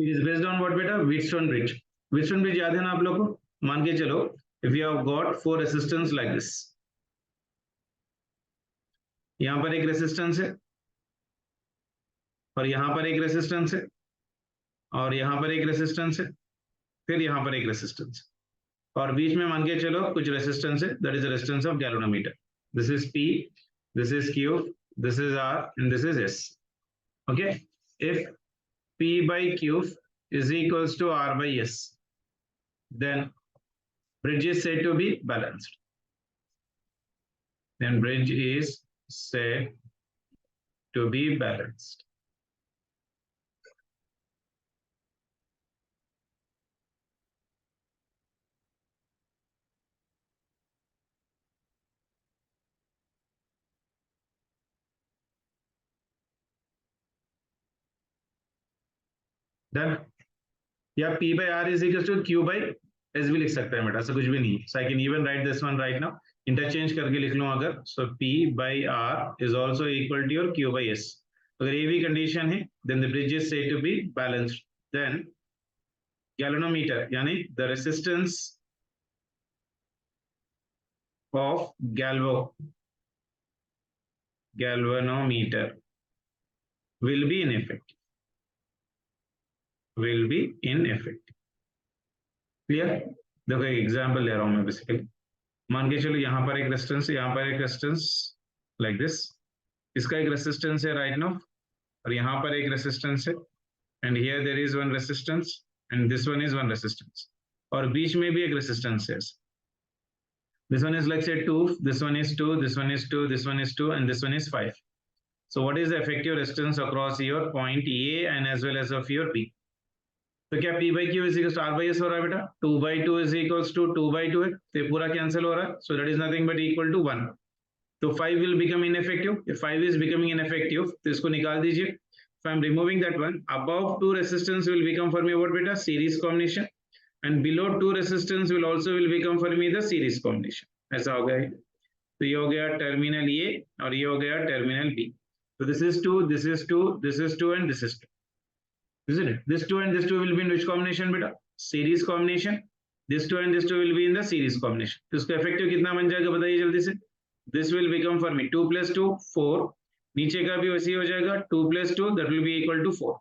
It is based on what बेटा, Wheatstone bridge. Wheatstone bridge याद है ना आप लोग को? मान के चलो if you have got 4 resistance like this, यहां पर एक रेसिस्टेंस है और यहां पर एक रेसिस्टेंस है और यहां पर एक रेसिस्टेंस है, फिर यहां पर एक रेसिस्टेंस, और बीच में मान के चलो कुछ रेसिस्टेंस है, that is the resistance of galvanometer. This is P, this is Q, this is R and this is S. Okay, if P by Q is equals to R by S, then bridge is said to be balanced. Then bridge is said to be balanced. Done. या P by R is equals to Q by S भी लिख सकते हैं बेटा, ऐसा कुछ भी नहीं है। So I can even write this one right now, interchange करके लिख लूं अगर, so P by R is also equal to your Q by S. अगर ये भी कंडीशन है, then the bridge is said to be balanced. Then galvanometer यानी the resistance of galvanometer will be ineffective. Will be ineffective. Clear? देखो एक example ले रहा हूं मैं बेसिकली, मान के चलो यहाँ पर एक रेजिस्टेंस है, यहाँ पर एक रेजिस्टेंस लाइक दिस, इसका एक रेजिस्टेंस है राइट नाउ, और यहाँ पर एक रेजिस्टेंस है, and here there is one resistance and this one is one resistance, और बीच में भी एक रेजिस्टेंस है। This one is like say 2, this one is 2, this one is 2, this one is 2, and this one is 5. So what is the effective resistance across your point A and as well as of your B? तो क्या P by Q is equals to R by S हो रहा है बेटा? 2 by 2 is equals to 2 by 2 है, तो ये पूरा कैंसिल हो रहा है, so that is nothing but equal to 1. तो 5 will become ineffective. If 5 is becoming ineffective, तो इसको निकाल दीजिए. If I am removing that one, above 2 resistance will become for me what बेटा? Series combination. And below 2 resistance will also will become for me the series combination. ऐसा हो गया, तो ये हो गया टर्मिनल A और ये हो गया terminal B. So this is 2, this is 2, this is 2 and this is 2. Isn't it? This 2 and this 2 will be in which combination बेटा? Series combination. This 2 and this 2 will be in the series combination. तो इसका effective कितना बन जाएगा बताइए जल्दी से? This will become for me 2 plus 2 4. नीचे का भी वैसे ही हो जाएगा 2 plus 2, that will be equal to 4.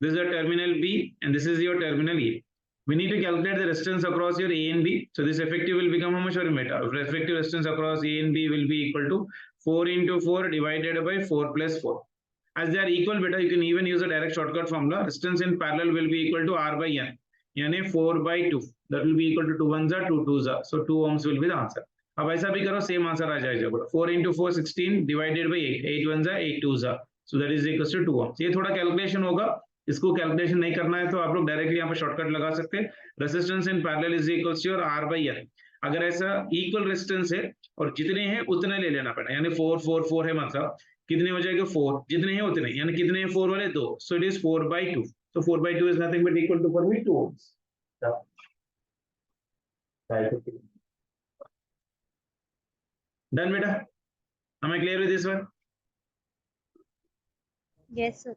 This is the terminal B and this is your terminal A. We need to calculate the resistance across your A and B. So this effective will become how much or meter? Effective resistance across A and B will be equal to 4 into 4 divided by 4 plus 4. As they are equal beta, you can even use a direct shortcut formula. Resistance in parallel will be equal to R by N. यानी 4 by 2. That will be equal to 2 ones are 2 twos are. So 2 ohms will be the answer. अब ऐसा भी करो, same answer आ जाएगा। 4 into 4 16 divided by 8. 8 ones are 8 twos are. So that is equals to 2 ohms. ये थोड़ा calculation होगा, इसको calculation नहीं करना है तो आप लोग डायरेक्टली यहाँ पे शॉर्टकट लगा सकते हैं। Resistance in parallel is equals to R by N. अगर ऐसा इक्वल रेजिस्टेंस है और जितने हैं उतने ले लेना पड़ेगा, यानी 4 4 4 है, मतलब कितने हो जाएगा 4, जितने हैं उतने, यानी कितने हैं 4 वाले 2, so it is 4 by 2. So 4 by 2 is nothing but equal to for me 2 ohms. Done beta? Am I clear with this one? Yes sir.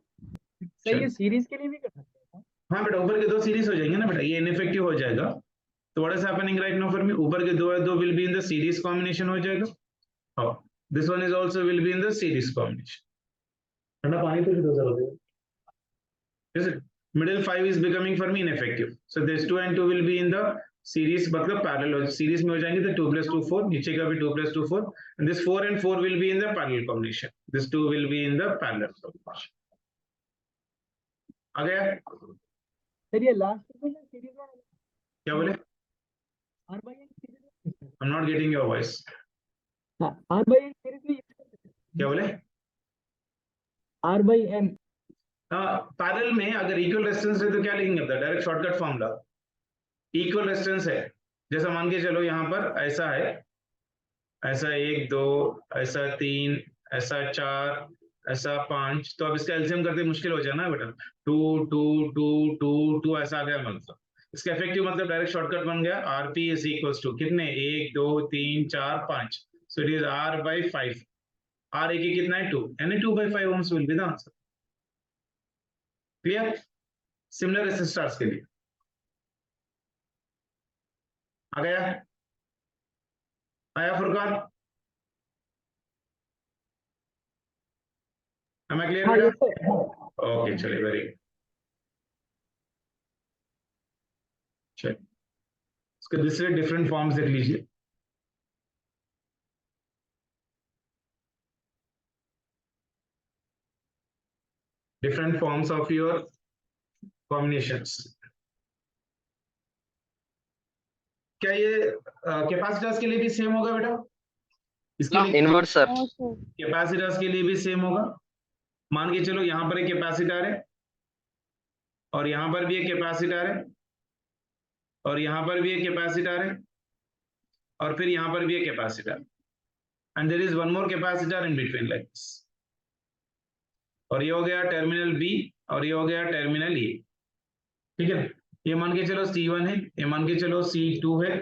Sir ये सीरीज के लिए भी कर सकते हैं? हाँ बेटा, ऊपर के दो सीरीज हो जाएंगे ना बेटा, ये इनइफेक्टिव हो जाएगा। तो what is happening right now for मी, ऊपर के दो will be in the series combination हो जाएगा, और this one is also will be in the series combination. ठंडा पानी तो दो जरा दो, is it? Middle 5 is becoming for me ineffective, so this 2 and 2 will be in the series, मतलब parallel series में हो जाएंगे, तो 2 plus 2 4, नीचे का भी 2 plus 2 4, and this 4 and 4 will be in the parallel combination. This 2 will be in the parallel combination. आ गया? Sir ये लास्ट इक्वेशन सीरीज में क्या बोले? R by N series. I'm not getting your voice. हाँ, R by N series में क्या बोले? R by N parallel में अगर इक्वल रेजिस्टेंस है तो क्या लिखेंगे? Direct shortcut formula, equal resistance है, जैसा मान के चलो यहाँ पर ऐसा है, ऐसा 1 2 ऐसा 3 ऐसा 4 ऐसा 5, तो अब इसका एलसीएम करते मुश्किल हो जाए ना बेटा, 2 2 2 2 2 ऐसा आ गया, मतलब इसका इफेक्टिव मतलब डायरेक्ट शॉर्टकट बन गया, आरपी इज इक्वल्स टू कितने, 1 2 3 4 5, so it is R by 5. R कितना है 2, यानी 2 by 5 ohms will be the answer. Clear? Similar resistors के लिए आ गया, आया फुरकान? Am I clear हाँ बेटा? Yes sir. ओके चलिए, वेरी गुड। चलिए इसके दूसरे डिफरेंट फॉर्म्स देख लीजिए। Different forms of your combinations. क्या ये कैपेसिटर्स के लिए भी सेम होगा बेटा? इसके लिए इनवर्स सर। कैपेसिटर्स के लिए भी सेम होगा। मान के चलो यहां पर एक कैपेसिटर है और यहां पर भी एक कैपेसिटर है और यहां पर भी एक कैपेसिटर है और फिर यहां पर भी एक capacitor, and there is one more capacitor in between like this. और ये हो गया टर्मिनल बी और ये हो गया टर्मिनल ए। ठीक है, ये मान के चलो C1 है, ये मान के चलो C2 है,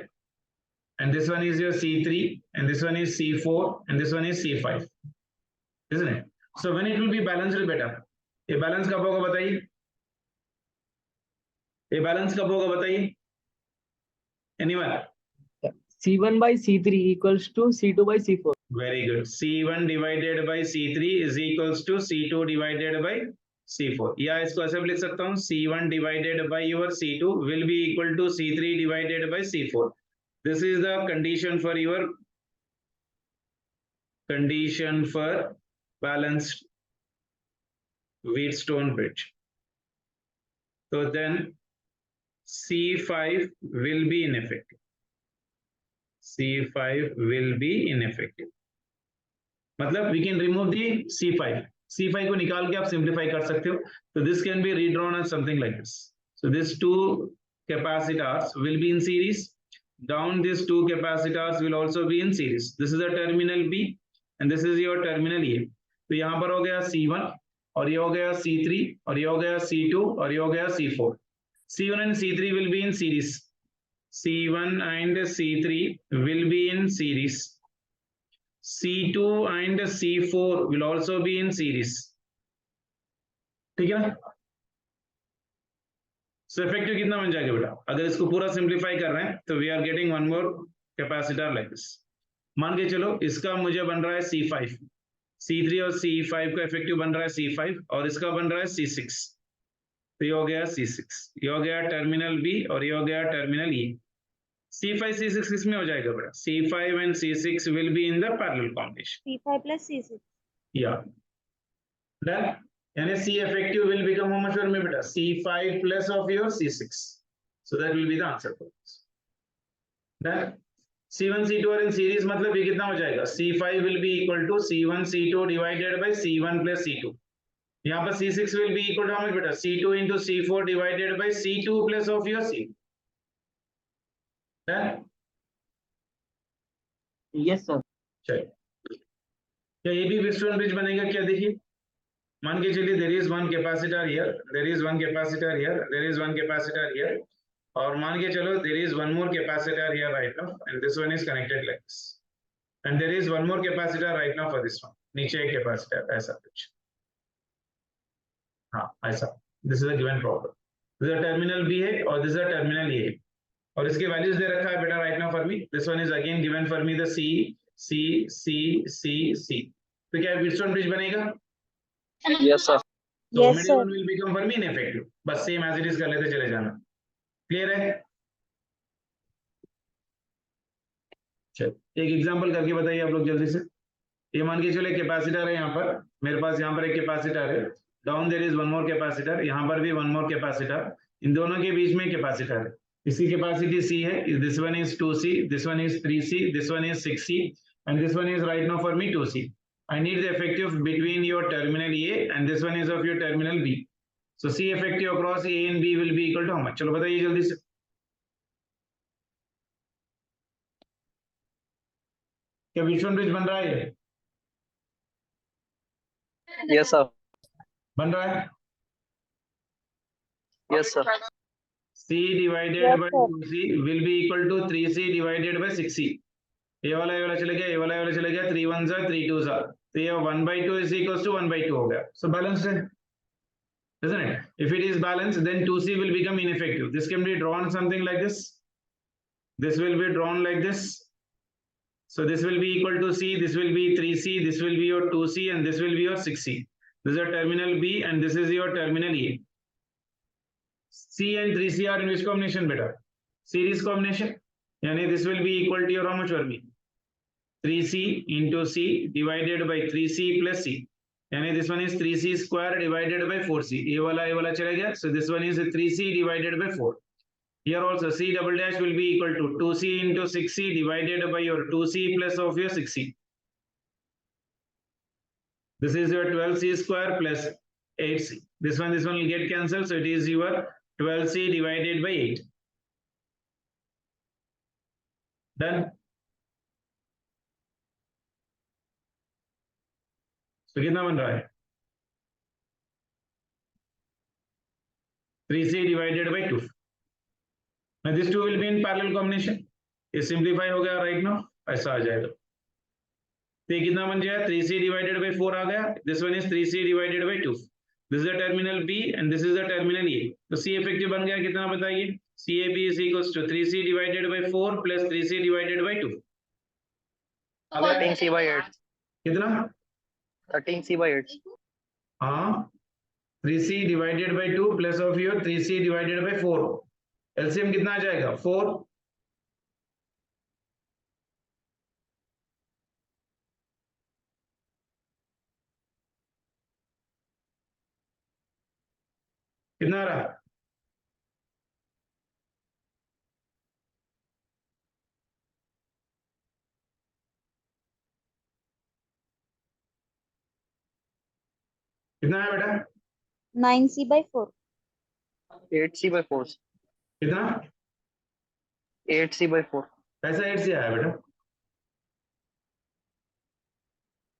and this one is your C3 and this one is C4 and this one is C5, isn't it? So when it will be balanced बेटा, ये बैलेंस कब होगा बताइए? ये बैलेंस कब होगा बताइए? Anyone? C1 by C3 equals to C2 by C4. Very good. C1 divided by C3 is equals to C2 divided by C4. या इसको ऐसे भी लिख सकता हूँ, C1 divided by your C2 will be equal to C3 divided by C4. This is the condition for your balanced Wheatstone bridge. So then C5 will be ineffective. C5 will be ineffective. मतलब we can remove the C5. C5 को निकाल के आप simplify कर सकते हो. So this can be redrawn as something like this. So these two capacitors will be in series. Down these two capacitors will also be in series. This is the terminal B and this is your terminal A. तो यहाँ पर हो गया C1 और ये हो गया C3 और ये हो गया C2 और ये हो गया C4. C1 and C3 will be in series. C1 and C3 will be in series. C2 and C4 will also be in series. ठीक है ना? So effective कितना बन जाएगा बेटा? अगर इसको पूरा सिंप्लीफाई कर रहे हैं तो we are getting one more capacitor like this. मान के चलो इसका मुझे बन रहा है C5, C3 और C5 का इफेक्टिव बन रहा है C5 और इसका बन रहा है C6. तो ये हो गया C6, ये हो गया टर्मिनल B और ये हो गया टर्मिनल E. C5 C6 किसमें हो जाएगा बेटा? C5 and C6 will be in the parallel combination. C5 plus C6. Yeah. Done. यानी C effective will become how much for me beta? C5 plus of your C6. So that will be the answer for this. Done. C1 C2 are in series मतलब ये कितना हो जाएगा? C5 will be equal to C1 C2 divided by C1 plus C2. यहाँ पर C6 will be equal to how much बेटा? C2 into C4 divided by C2 plus of your C. Done. Yes sir. चलिए, क्या ये भी Wheatstone bridge बनेगा क्या? देखिए, मान के चलिए there is one capacitor here, there is one capacitor here, there is one capacitor here, और मान के चलो there is one more capacitor here right now, and this one is connected like this, and there is one more capacitor right now for this one. नीचे एक capacitor ऐसा कुछ, हाँ ऐसा. This is a given problem. This is a terminal B है और this is a terminal A है, और इसके values दे रखा है बेटा right now for me. This one is again given for me the C, C, C, C, C. तो क्या Wheatstone bridge बनेगा? Yes sir. So Yes, middle sir. one will become for me ineffective. बस same as it is कर लेते चले जाना. Clear है? चल एक एग्जांपल करके बताइए आप लोग जल्दी से. ये मान के चलो कैपेसिटर है यहाँ पर, मेरे पास यहाँ पर एक कैपेसिटर है. Down there is one more capacitor, यहाँ पर भी वन मोर कैपेसिटर. इन दोनों के बीच में कैपेसिटर है. इसकी कैपेसिटी C है. This one is 2C, this one is 3C, this one is 6C, and this one is right now for me 2C. I need the effective between your terminal A and this one is of your terminal B. So C effective across A and B will be equal to how much? चलो बताइए जल्दी से. क्या Wheatstone bridge बन रहा है? Yes sir. बन रहा है? Yes sir. C divided Yes, by sir. 2C will be equal to 3C divided by 6C. ये वाला चले गया, ये वाला चले गया. 3 1 3 2 तो ये 1/2 is equals to 1/2 हो गया. So बैलेंस है. isn't it? If it is balanced, then 2C will become ineffective. This can be drawn something like this. This will be drawn like this. So this will be equal to C, this will be 3C, this will be your 2C, and this will be your 6C. This is a terminal B, and this is your terminal A. C and 3C are in which combination, beta? Series combination. Yani this will be equal to your how much will be? 3C into C divided by 3C plus C. Yani this one is 3C square divided by 4C. A wala chala gaya. So this one is 3C divided by 4. Here also C double dash will be equal to 2C into 6C divided by your 2C plus of your 6C. This is your 12C square plus 8C. This one will get cancelled. So it is your 12C divided by 8. Done. So कितना बन रहा है? 3C divided by 2. Now this 2 will be in parallel combination. ये simplify हो गया right now. ऐसा आ जाएगा. तो ये कितना बन जाएगा? 3C divided by 4 आ गया. This one is 3C divided by 2. This is the terminal B and this is the terminal A. तो C effective बन गया कितना बताइए? CAB is equals to 3C divided by 4 plus 3C divided by 2. 13C by 8. कितना? 13C by 8. हाँ. 3C divided by 2 plus of your 3C divided by 4. LCM कितना आ जाएगा? 4. कितना आ रहा? कितना है बेटा? 9C by 4. 8C by 4. कितना? 8C by 4. ऐसा 8 से आया बेटा.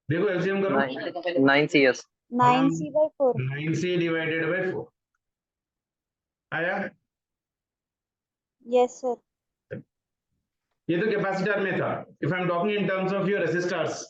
देखो एलसीएम करो. 9C, yes. 9C by 4. 9C divided by 4. आया? Yes, sir. ये तो कैपेसिटर में था. If I'm talking in terms of your resistors.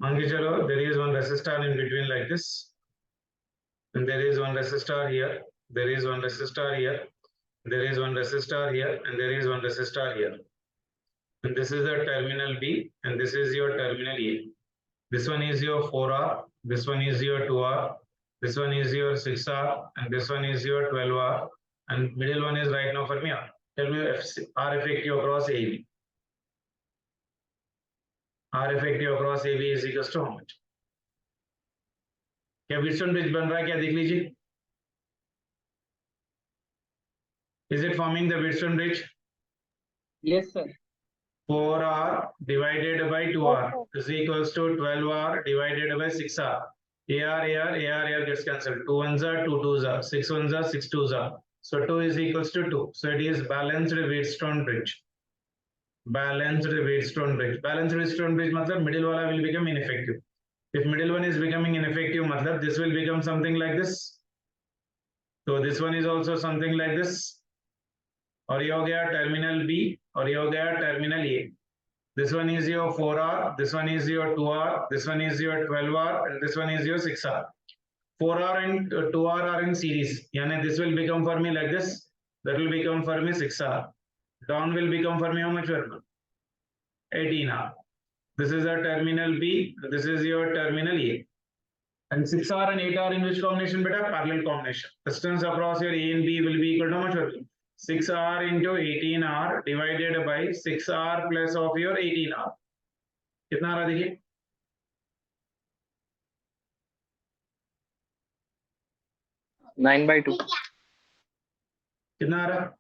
मान के चलो there is one resistor in between like this, and there is one resistor here, there is one resistor here, there is one resistor here, and there is one resistor here, and this is the terminal B and this is your terminal A. This one is your 4R, this one is your 2R, this one is your 6R, and this one is your 12R, and middle one is right now for me R. Tell me R effective across AB. R effective across AB is equals to how much? क्या Wheatstone bridge बन रहा है क्या देख लीजिए. Is it forming the Wheatstone bridge? Yes, sir. 4R divided by 2R is equals to 12R divided by 6R. AR gets cancelled. 2 ones are 2 twos are 6 ones are 6 twos are. So 2 is equals to 2. So it is balanced Wheatstone bridge. Balanced Wheatstone bridge. Balanced Wheatstone bridge matlab middle wala will become ineffective. If middle one is becoming ineffective matlab this will become something like this. So this one is also something like this. और ये हो गया terminal B और ये हो गया terminal A. This one is your 4R, this one is your 2R, this one is your 12R, and this one is your 6R. 4R and 2R are in series. Yani this will become for me like this. That will become for me 6R. Down will become for me how much? 18R. This is a terminal B. This is your terminal A. And 6R and 8R in which combination? Beta parallel combination. Distance across your A and B will be equal to how much? 6R into 18R divided by 6R plus of your 18R. कितना आ रहा देखिए? Nine by two. कितना आ रहा?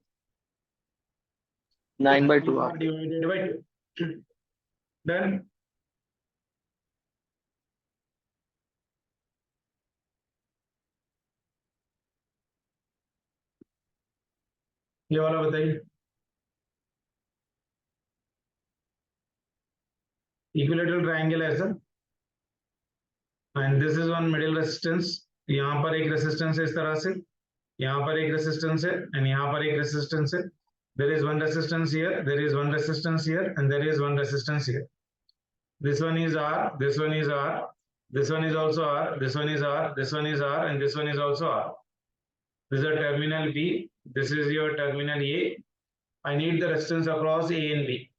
9 by 2 R. Divided by 2. Done. ये वाला बताइए. Equilateral triangle है sir. And this is one middle resistance. यहाँ पर एक resistance है इस तरह से. यहाँ पर एक resistance है and यहाँ पर एक resistance है. There is one resistance here, there is one resistance here, and there is one resistance here. This one is R, this one is R, this one is also R, this one is R, this one is R, and this one is also R. This is a terminal B, this is your terminal A. I need the resistance across A and B.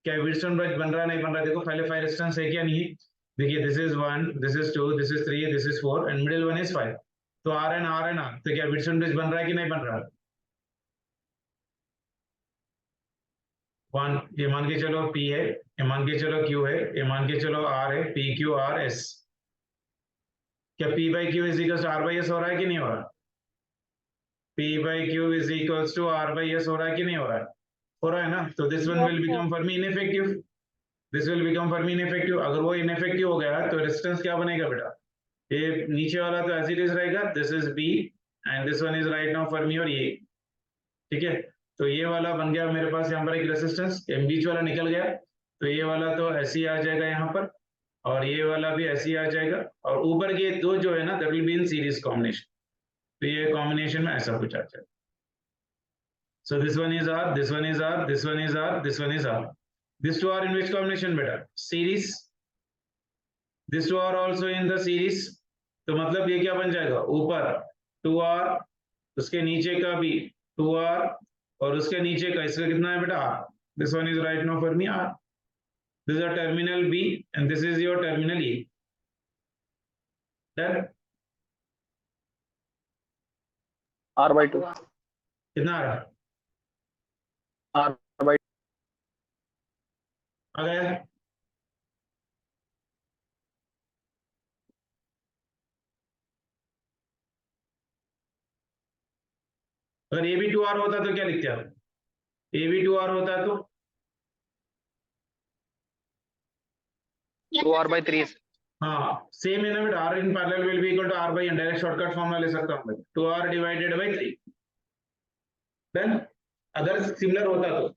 क्या Wheatstone bridge बन रहा नहीं बन रहा? देखो पहले 5 resistance है क्या नहीं है? देखिए this is 1, this is 2, this is 3, this is 4, and middle one is 5. तो R and R and R. तो क्या Wheatstone bridge बन रहा है कि नहीं बन रहा? 1 ये मान के चलो P है, ये मान के चलो Q है, ये मान के चलो R है, P Q R S. क्या P by Q is equals to R by S हो रहा है कि नहीं हो रहा? P by Q is equals to R by S हो रहा है कि नहीं हो रहा है? हो रहा है ना? तो this one will become Fermi ineffective. This will become Fermi ineffective. अगर वो ineffective हो गया तो resistance क्या बनेगा बेटा? ये नीचे वाला तो as it is रहेगा. This is B and this one is right now Fermi और ये. ठीक है? तो ये वाला बन गया मेरे पास यहाँ पर एक रेसिस्टेंस. बीच वाला निकल गया तो ये वाला तो ऐसे ही आ जाएगा यहाँ पर और ये वाला भी ऐसे ही आ जाएगा और ऊपर के दो जो है ना that will be in series combination. तो ये कॉम्बिनेशन में ऐसा कुछ आ जाएगा. So this one is R, this one is R, this one is R, this one is R. These two are in which combination बेटा? Series. These two are also in the series. तो मतलब ये क्या बन जाएगा? ऊपर 2R, उसके नीचे का भी 2R और उसके नीचे का इसका कितना है बेटा? R. This one is right now for me R. This is a terminal B and this is your terminal A. Done? R by 2. कितना आ रहा? R by आ गया? अगर ये भी 2R होता तो क्या लिखते आप? ये भी 2R होता तो 2R by 3. हाँ सेम है ना बेटा. R in parallel will be equal to R by N. Direct shortcut formula ले सकता हूँ. 2R divided by 3. Then अगर सिमिलर होता तो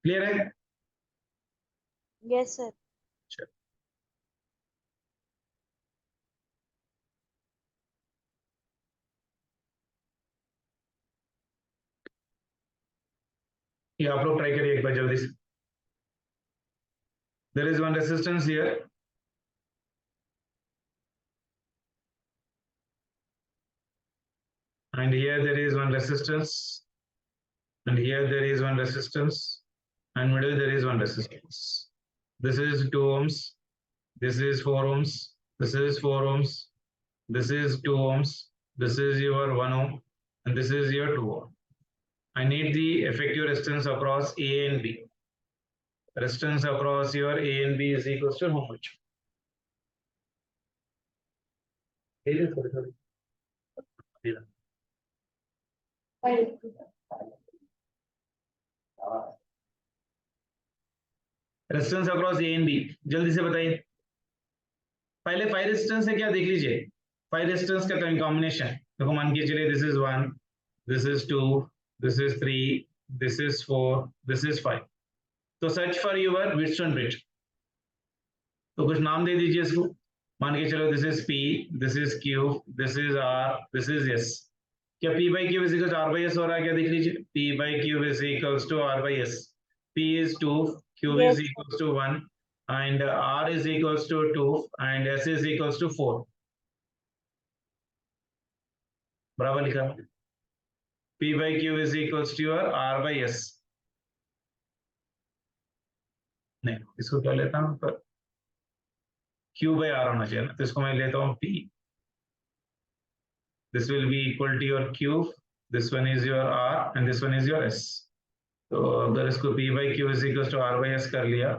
क्लियर है? Yes, sir. ये आप लोग ट्राई करिए एक बार जल्दी से. There is one resistance here. And here there is one resistance. And here there is one resistance. And middle there is one resistance. This is 2 ohms. This is 4 ohms. This is 4 ohms. This is 2 ohms. This is your 1 ohm. And this is your 2 ohm. I need the effective resistance across A and B. Resistance across your A and B is equals to how much? Resistance across A and B जल्दी से बताइए. पहले 5 resistance है क्या देख लीजिए. 5 resistance का combination देखो. मान के चलिए this is 1, this is 2, this is 3, this is 4, this is 5. तो search for your Wheatstone bridge. तो कुछ नाम दे दीजिए इसको. मान के चलो this is P, this is Q, this is R, this is S. क्या P by Q is equals to R by S हो रहा है क्या देख लीजिए. P by Q is equals to R by S. P is 2, Q Yes. is equals to 1 and R is equals to 2 and S is equals to 4. बराबर लिखा. P by Q is equals to your R by S. नहीं, इसको क्या लेता हूँ पर Q by R होना चाहिए ना, तो इसको मैं लेता हूँ P. This will be equal to your Q, this one is your R and this one is your S. तो अगर इसको P by Q is equals to R by S कर लिया,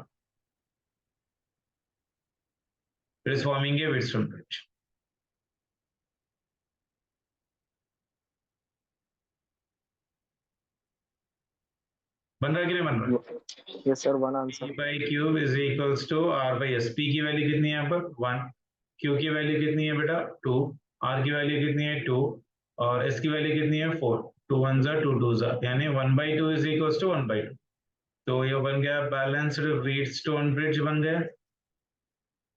it is forming a Wheatstone bridge. बन रहा है कि नहीं बन रहा? Yes sir, one P answer. by Q is equals to R by S. P की वैल्यू कितनी है यहाँ पर 1, Q की वैल्यू कितनी है बेटा 2, R की वैल्यू कितनी है 2 और S की वैल्यू कितनी है 4. 2 1 2 2 यानी 1 by 2 is equals to 1 by 2. तो ये बन गया बैलेंस्ड व्हीटस्टोन ब्रिज बन गया.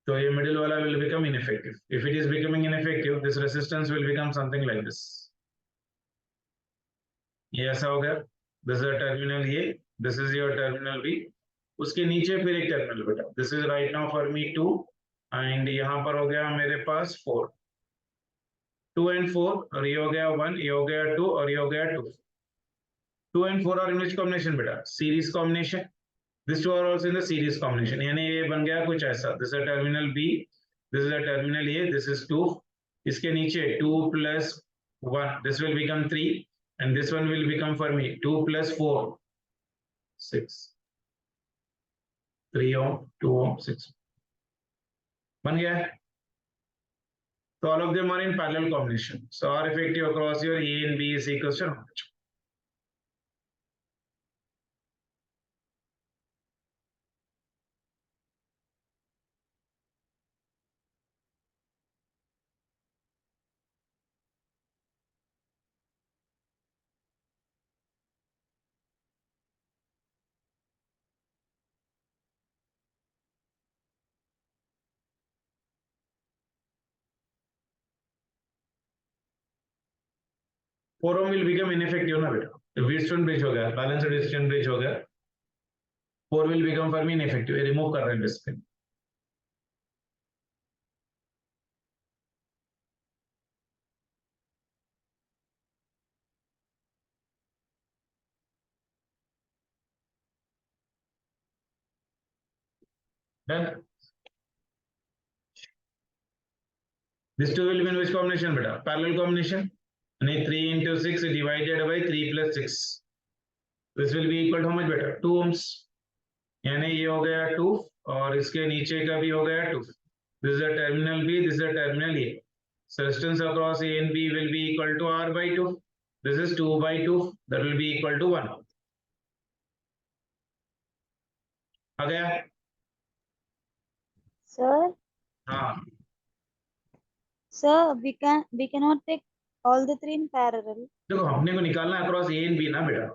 तो ये मिडिल वाला will become ineffective. If it is becoming ineffective, this resistance will become something like this. ये ऐसा हो गया. This is a terminal A, this is your terminal B. उसके नीचे फिर एक टर्मिनल बेटा. This is right now for me 2 and यहाँ पर हो गया मेरे पास 4. 2 and 4 और ये हो गया 1, ये हो गया 2 और ये हो गया 2. 2 and 4 are in which combination बेटा? Series combination. These two are also in the series combination. यानी ये बन गया कुछ ऐसा. This is a terminal B, this is a terminal A, this is 2. इसके नीचे 2 plus 1, this will become 3 and this one will become for me 2 plus 4, 6. 3 ohm, 2 ohm, 6. बन गया है. So all of them are in parallel combination. So R effective across your A and B is equals to how much? Four ohm will become ineffective ना बेटा. तो Wheatstone bridge हो गया, balanced Wheatstone bridge हो गया. 4 will become for me ineffective. ये remove कर रहे हैं basically. Done. This two will be in which combination beta? Parallel combination. And 3 into 6 divided by 3 plus 6. This will be equal to how much beta? 2 ohms. यानी ये हो गया 2 और इसके नीचे का भी हो गया 2. This is a terminal B, this is a terminal A. So distance across A and B will be equal to R by 2. This is 2 by 2. That will be equal to 1. आ गया? Sir, हाँ. sir, we cannot take all the three in parallel. देखो हमने को निकालना है across A and B ना बेटा.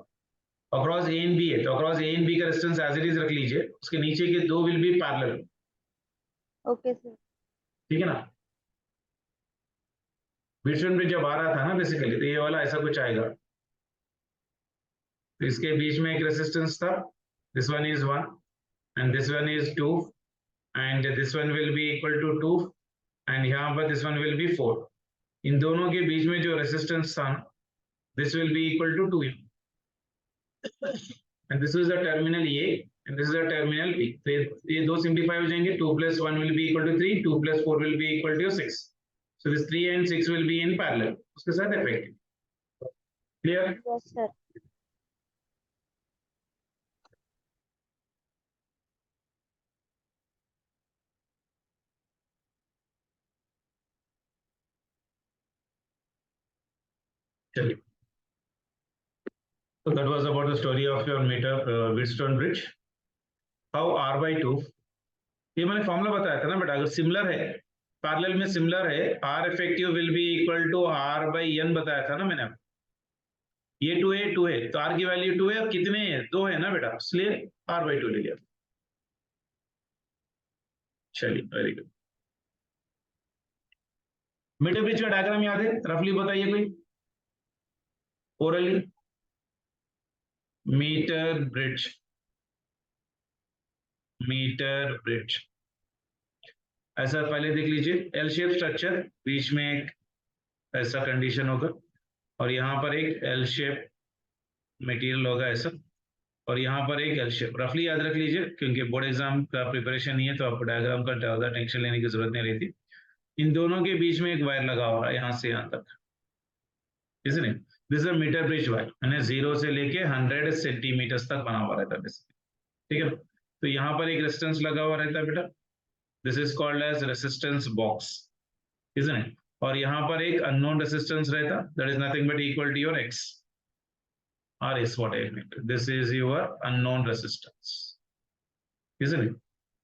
Across A and B है तो अक्रॉस ए एंड बी का डिस्टेंस एज इट इज रख लीजिए. उसके नीचे के दो will be parallel. Okay, sir. ठीक है ना. व्हीटस्टोन ब्रिज जब आ रहा था ना बेसिकली तो ये वाला ऐसा कुछ आएगा. तो इसके बीच में एक रेजिस्टेंस था. This one is 1 and this one is 2 and this one will be equal to 2 and यहाँ पर दिस वन विल बी 4. इन दोनों के बीच में जो रेजिस्टेंस था this will be equal to 2 and this is the terminal A and this is the terminal B. तो ये दो सिंप्लीफाई हो जाएंगे. 2 plus 1 will be equal to 3, 2 plus 4 will be equal to 6. So this 3 and 6 will be in parallel. उसके साथ effective. Clear? Yes, sir. चलिए. So that was about the story of your meter Wheatstone bridge. How R by 2. ये मैंने formula बताया था ना बेटा. अगर सिमिलर है पैरेलल में सिमिलर है R effective will be equal to R by N बताया था ना मैंने. ये 2 है तो R की वैल्यू 2 है और कितने हैं 2 है ना बेटा. इसलिए R by 2 ले लिया. चलिए वेरी गुड. मीटर ब्रिज का डायग्राम याद है? रफली बताइए कोई ओरली. मीटर ब्रिज ऐसा पहले देख लीजिए. एल शेप स्ट्रक्चर, बीच में एक ऐसा कंडीशन होगा और यहाँ पर एक एल शेप मटेरियल होगा ऐसा. और यहाँ पर एक एल शेप, रफली याद रख लीजिए क्योंकि बोर्ड एग्जाम का प्रिपरेशन नहीं है तो आपको डायग्राम का ज़्यादा टेंशन लेने की जरूरत नहीं रहती। इन दोनों के बीच में एक वायर लगा हुआ है यहाँ से यहाँ तक, इसलिए this is metre bridge wire, यानी 0 से लेके 100 सेंटीमीटर तक बना हुआ रहता है बेसिकली, ठीक है। तो यहाँ पर एक रेजिस्टेंस लगा हुआ रहता है बेटा, this is called as resistance box, isn't it? और यहाँ पर एक अननोन रेजिस्टेंस रहता, that is nothing but equal to your x or is what I mean. This is your unknown resistance, isn't it?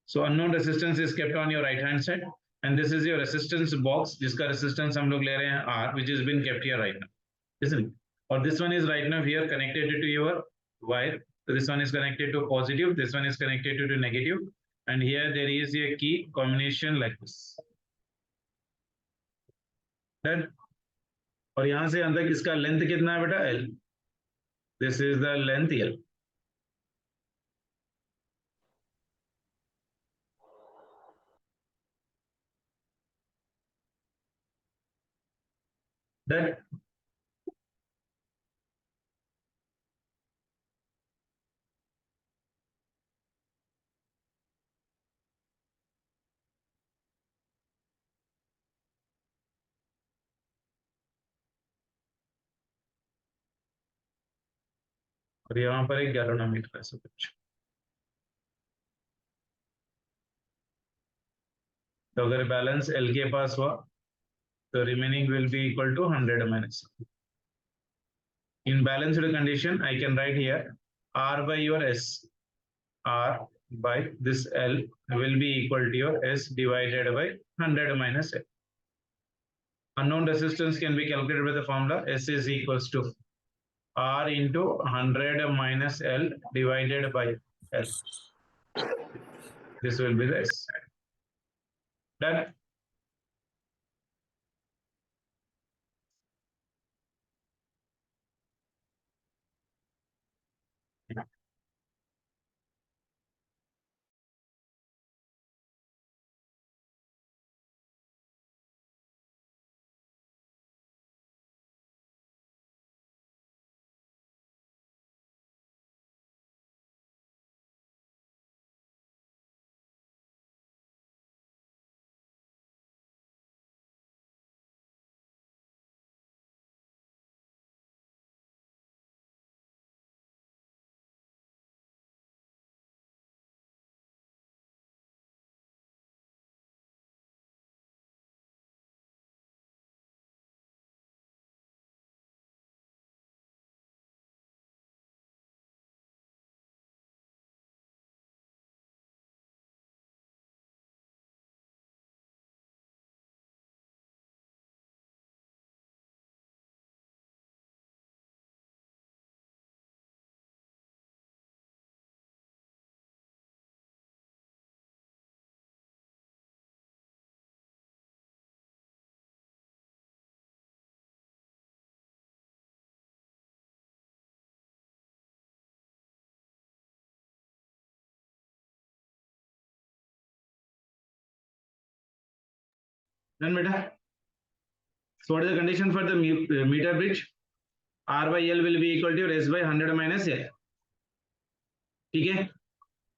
So unknown resistance is kept on your right hand side, and this is your resistance box, जिसका resistance हम लोग ले रहे हैं R, which has been kept here right now, isn't it? और this one is right now here connected to your wire. So this one is connected to positive, this one is connected to negative, and here there is a key combination like this. Done? और यहाँ से यहाँ तक इसका length कितना है बेटा? L. This is the length L. Done? और यहाँ पर एक गैलोनोमीटर है सब कुछ। तो अगर बैलेंस L के पास हुआ तो remaining will be equal to 100 minus. In balanced condition, I can write here R by your S, R by this L will be equal to your S divided by 100 minus L. Unknown resistance can be calculated by the formula S is equals to R into 100 minus L divided by L. This will be the S. Done. Done, beta. So what is the condition for the meter bridge? R by L will be equal to S by 100 minus L. ठीक है?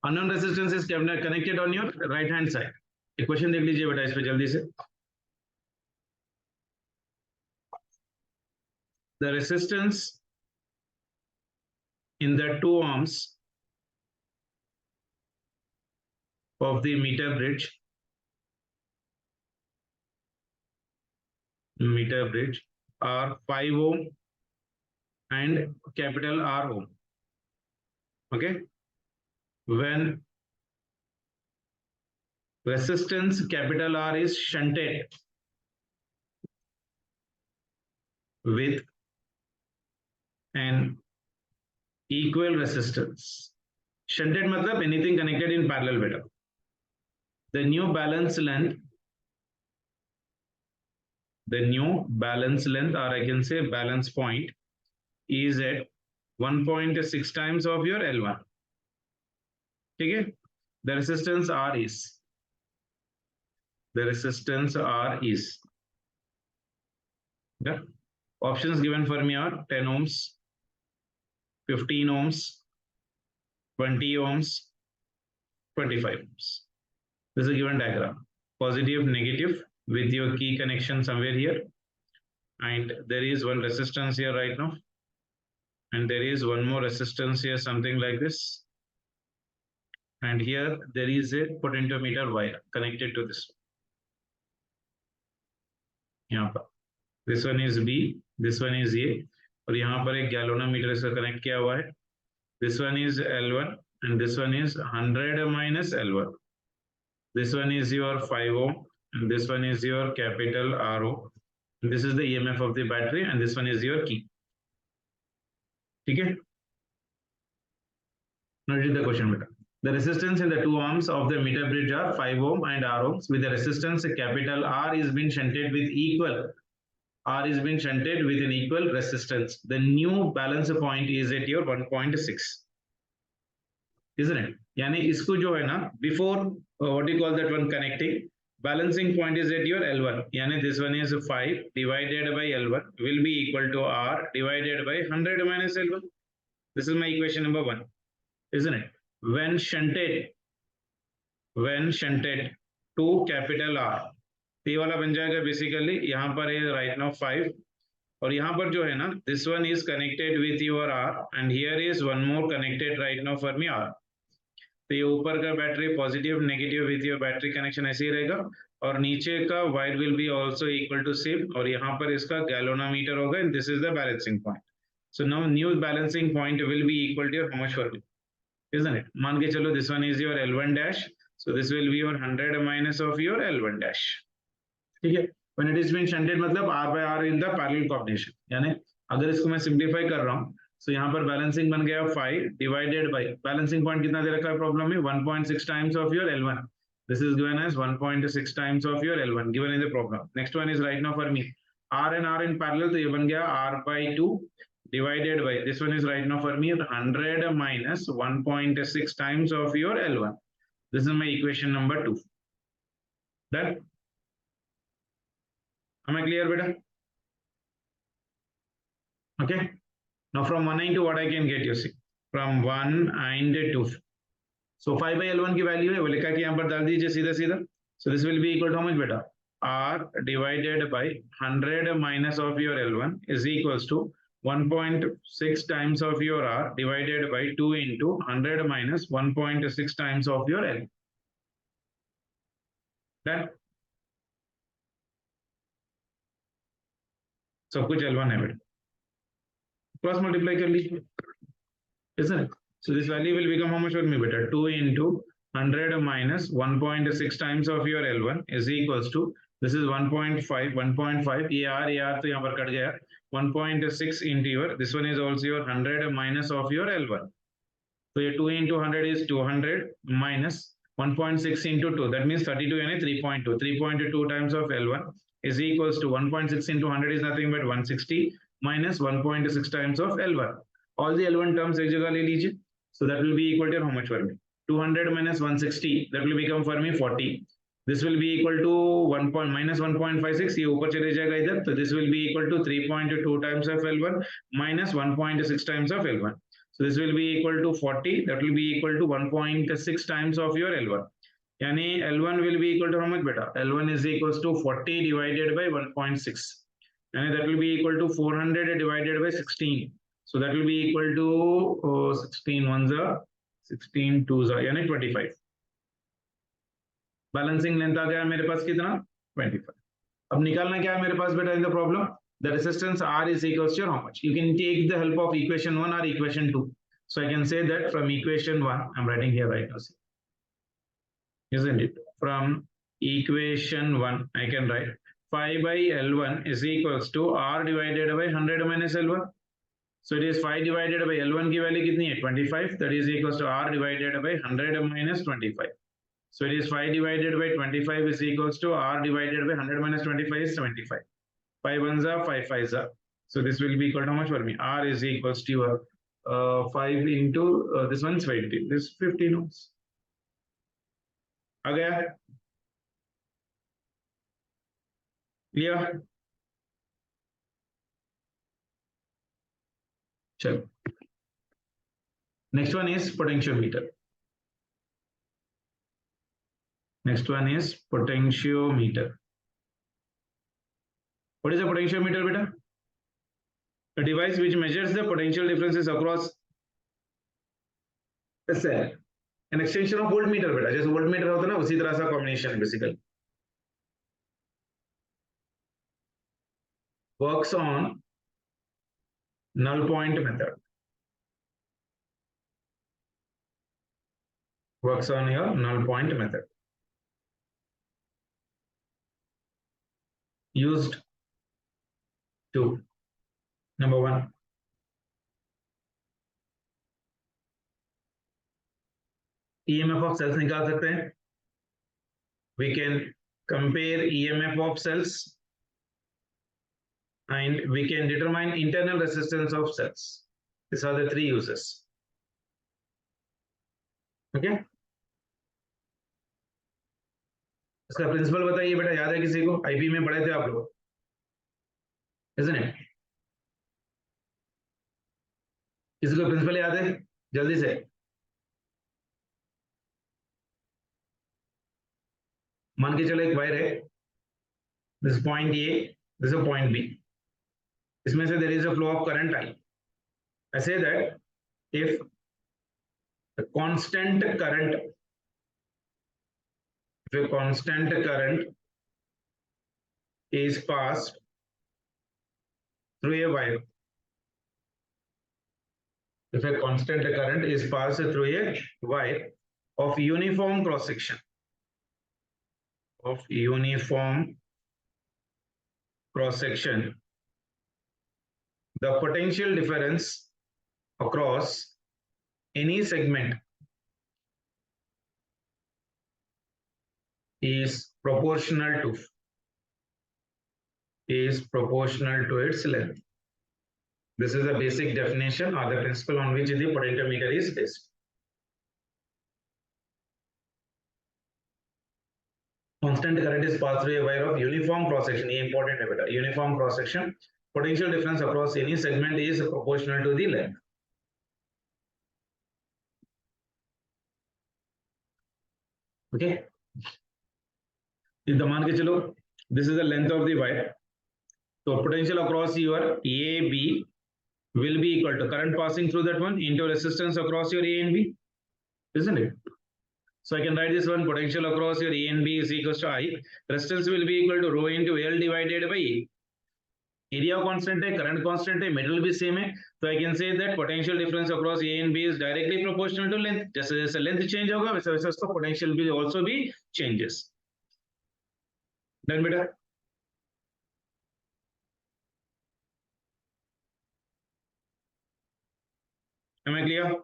Unknown resistance is connected on your right hand side. एक question देख लीजिए बेटा इस पे जल्दी से. The resistance in the two arms of the meter bridge are 5 ohm and capital R ohm. Okay, when resistance capital R is shunted with an equal resistance, shunted matlab anything connected in parallel better, the new balance length or I can say balance point is at 1.6 times of your L1. Okay, the resistance R is yeah. Options given for me are 10 ohms, 15 ohms, 20 ohms, 25 ohms. This is a given diagram. Positive, negative with your key connection somewhere here. And there is one resistance here right now. And there is one more resistance here, something like this. And here there is a potentiometer wire connected to this. यहाँ पर this one is B, this one is A, और यहाँ पर एक galvanometer से connect किया हुआ है. This one is L1 and this one is 100 minus L1. This one is your 5 ohm and this one is your capital RO. This is the EMF of the battery and this one is your key. ठीक है? Now read the question beta. The resistance in the two arms of the meter bridge are 5 ohm and R ohms. With the resistance capital R is being shunted with an equal resistance. The new balance point is at your 1.6, isn't it? यानी इसको जो है ना before what do you call that one connecting, balancing point is at your L1. यानी this one is 5 divided by L1 will be equal to R divided by 100 minus L1. This is my equation number 1, isn't it? When shunted to capital R, ये वाला बन जाएगा basically यहाँ पर है right now 5 और यहाँ पर जो है ना this one is connected with your R and here is one more connected right now for me R. तो ये ऊपर का battery positive negative with your battery connection ऐसे ही रहेगा और नीचे का wire will be also equal to same और यहाँ पर इसका गैल्वेनोमीटर होगा and this is the balancing point. So now new balancing point will be equal to your how much for me, isn't it? मान के चलो this one is your L1 dash, so this will be your 100 minus of your L1 dash. ठीक है? When it is been shunted मतलब R by R in the parallel combination. यानी अगर इसको मैं सिंप्लीफाई कर रहा हूँ so यहाँ पर बैलेंसिंग बन गया 5 डिवाइडेड बाय बैलेंसिंग पॉइंट कितना दे रखा है प्रॉब्लम में 1.6 times of your L1. This is given as 1.6 times of your L1 given in the problem. Next one is right now for me R and R in parallel, तो ये बन गया R by 2 divided by this one is right now for me 100 minus 1.6 times of your L1. This is my equation number 2. Done? Am I clear, beta? Okay. Now from 1 into what I can get, you see, from 1 and 2. So 5 by L1 की value है वो लिखा कि यहाँ पर डाल दीजिए सीधा सीधा. So this will be equal to how much beta? R divided by 100 minus of your L1 is equals to 1.6 times of your R divided by 2 into 100 minus 1.6 times of your L. Done? सब कुछ L1 है बेटा. Cross multiply कर लीजिए, isn't it? So this value will become how much for me beta? 2 into 100 minus 1.6 times of your L1 is equals to this is 1.5 ये R तो यहाँ पर कट गया 1.6 into your this one is also your 100 minus of your L1. So ये 2 into 100 is 200 minus 1.6 into 2 that means 32 यानी 3.2 3.2 times of L1 is equals to 1.6 into 100 is nothing but 160 minus 1.6 times of L1. All the L1 terms एक जगह ले लीजिए. So that will be equal to how much for me? 200 minus 160 that will become for me 40. This will be equal to 1 minus 1.56 ये ऊपर चले जाएगा इधर तो this will be equal to 3.2 times of L1 minus 1.6 times of L1. So this will be equal to 40 that will be equal to 1.6 times of your L1. यानी L1 will be equal to how much beta? L1 is equals to 40 divided by 1.6 यानी that will be equal to 400 divided by 16. So that will be equal to 16 ones are 16 twos are यानी 25. Balancing length आ गया मेरे पास कितना 25. अब निकालना क्या है मेरे पास बेटा इन the problem the resistance R is equals to how much. You can take the help of equation 1 or equation 2. So I can say that from equation 1 I'm writing here right now, isn't it? From equation 1 I can write 5 by L1 is equals to R divided by 100 minus L1. So it is 5 divided by L1 की वैल्यू कितनी है 25 that is equals to R divided by 100 minus 25. So it is 5 divided by 25 is equals to R divided by 100 minus 25 is 75. 5 ones are 5 5s are. So this will be equal to how much for me? R is equals to 5 into this one is 20. This 15 ohms. आ गया? Clear? चलो Next one is potentiometer. Next one is potentiometer. What is a potentiometer, beta? A device which measures the potential differences across a cell. An extension of voltmeter, beta. जैसे voltmeter होता है ना, उसी तरह सा combination basically. Works on null point method. Works on your null point method. Used to number one, EMF of cells निकाल सकते हैं. We can compare EMF of cells and we can determine internal resistance of cells. These are the three uses. Okay. इसका principal बताइए बेटा, याद है किसी को? आईपी में पढ़े थे आप लोग, isn't it? किसी को प्रिंसिपल याद है? जल्दी से. मान के चलो एक वायर है, this is point A, this is a point B. इसमें से there is a flow of current I. I say that if the constant current, if a constant current is passed through a wire, if a constant current is passed through a wire of uniform cross section, the potential difference across any segment is proportional to its length. This is the basic definition or the principle on which the potentiometer is based. Constant current is passed through a wire of uniform cross section. ये important है बेटा. Uniform cross section. Potential difference across any segment is proportional to the length. Okay. इस मान के चलो, this is the length of the wire. So potential across your A, B will be equal to current passing through that one into resistance across your A and B, isn't it? So I can write this one, potential across your A and B is equals to I. Resistance will be equal to rho into L divided by A. Area constant है, current constant है, metal भी same है. So I can say that potential difference across A and B is directly proportional to length. जैसे जैसे length change होगा, वैसे वैसे उसका potential will also be changes. Done बेटा? Am I clear?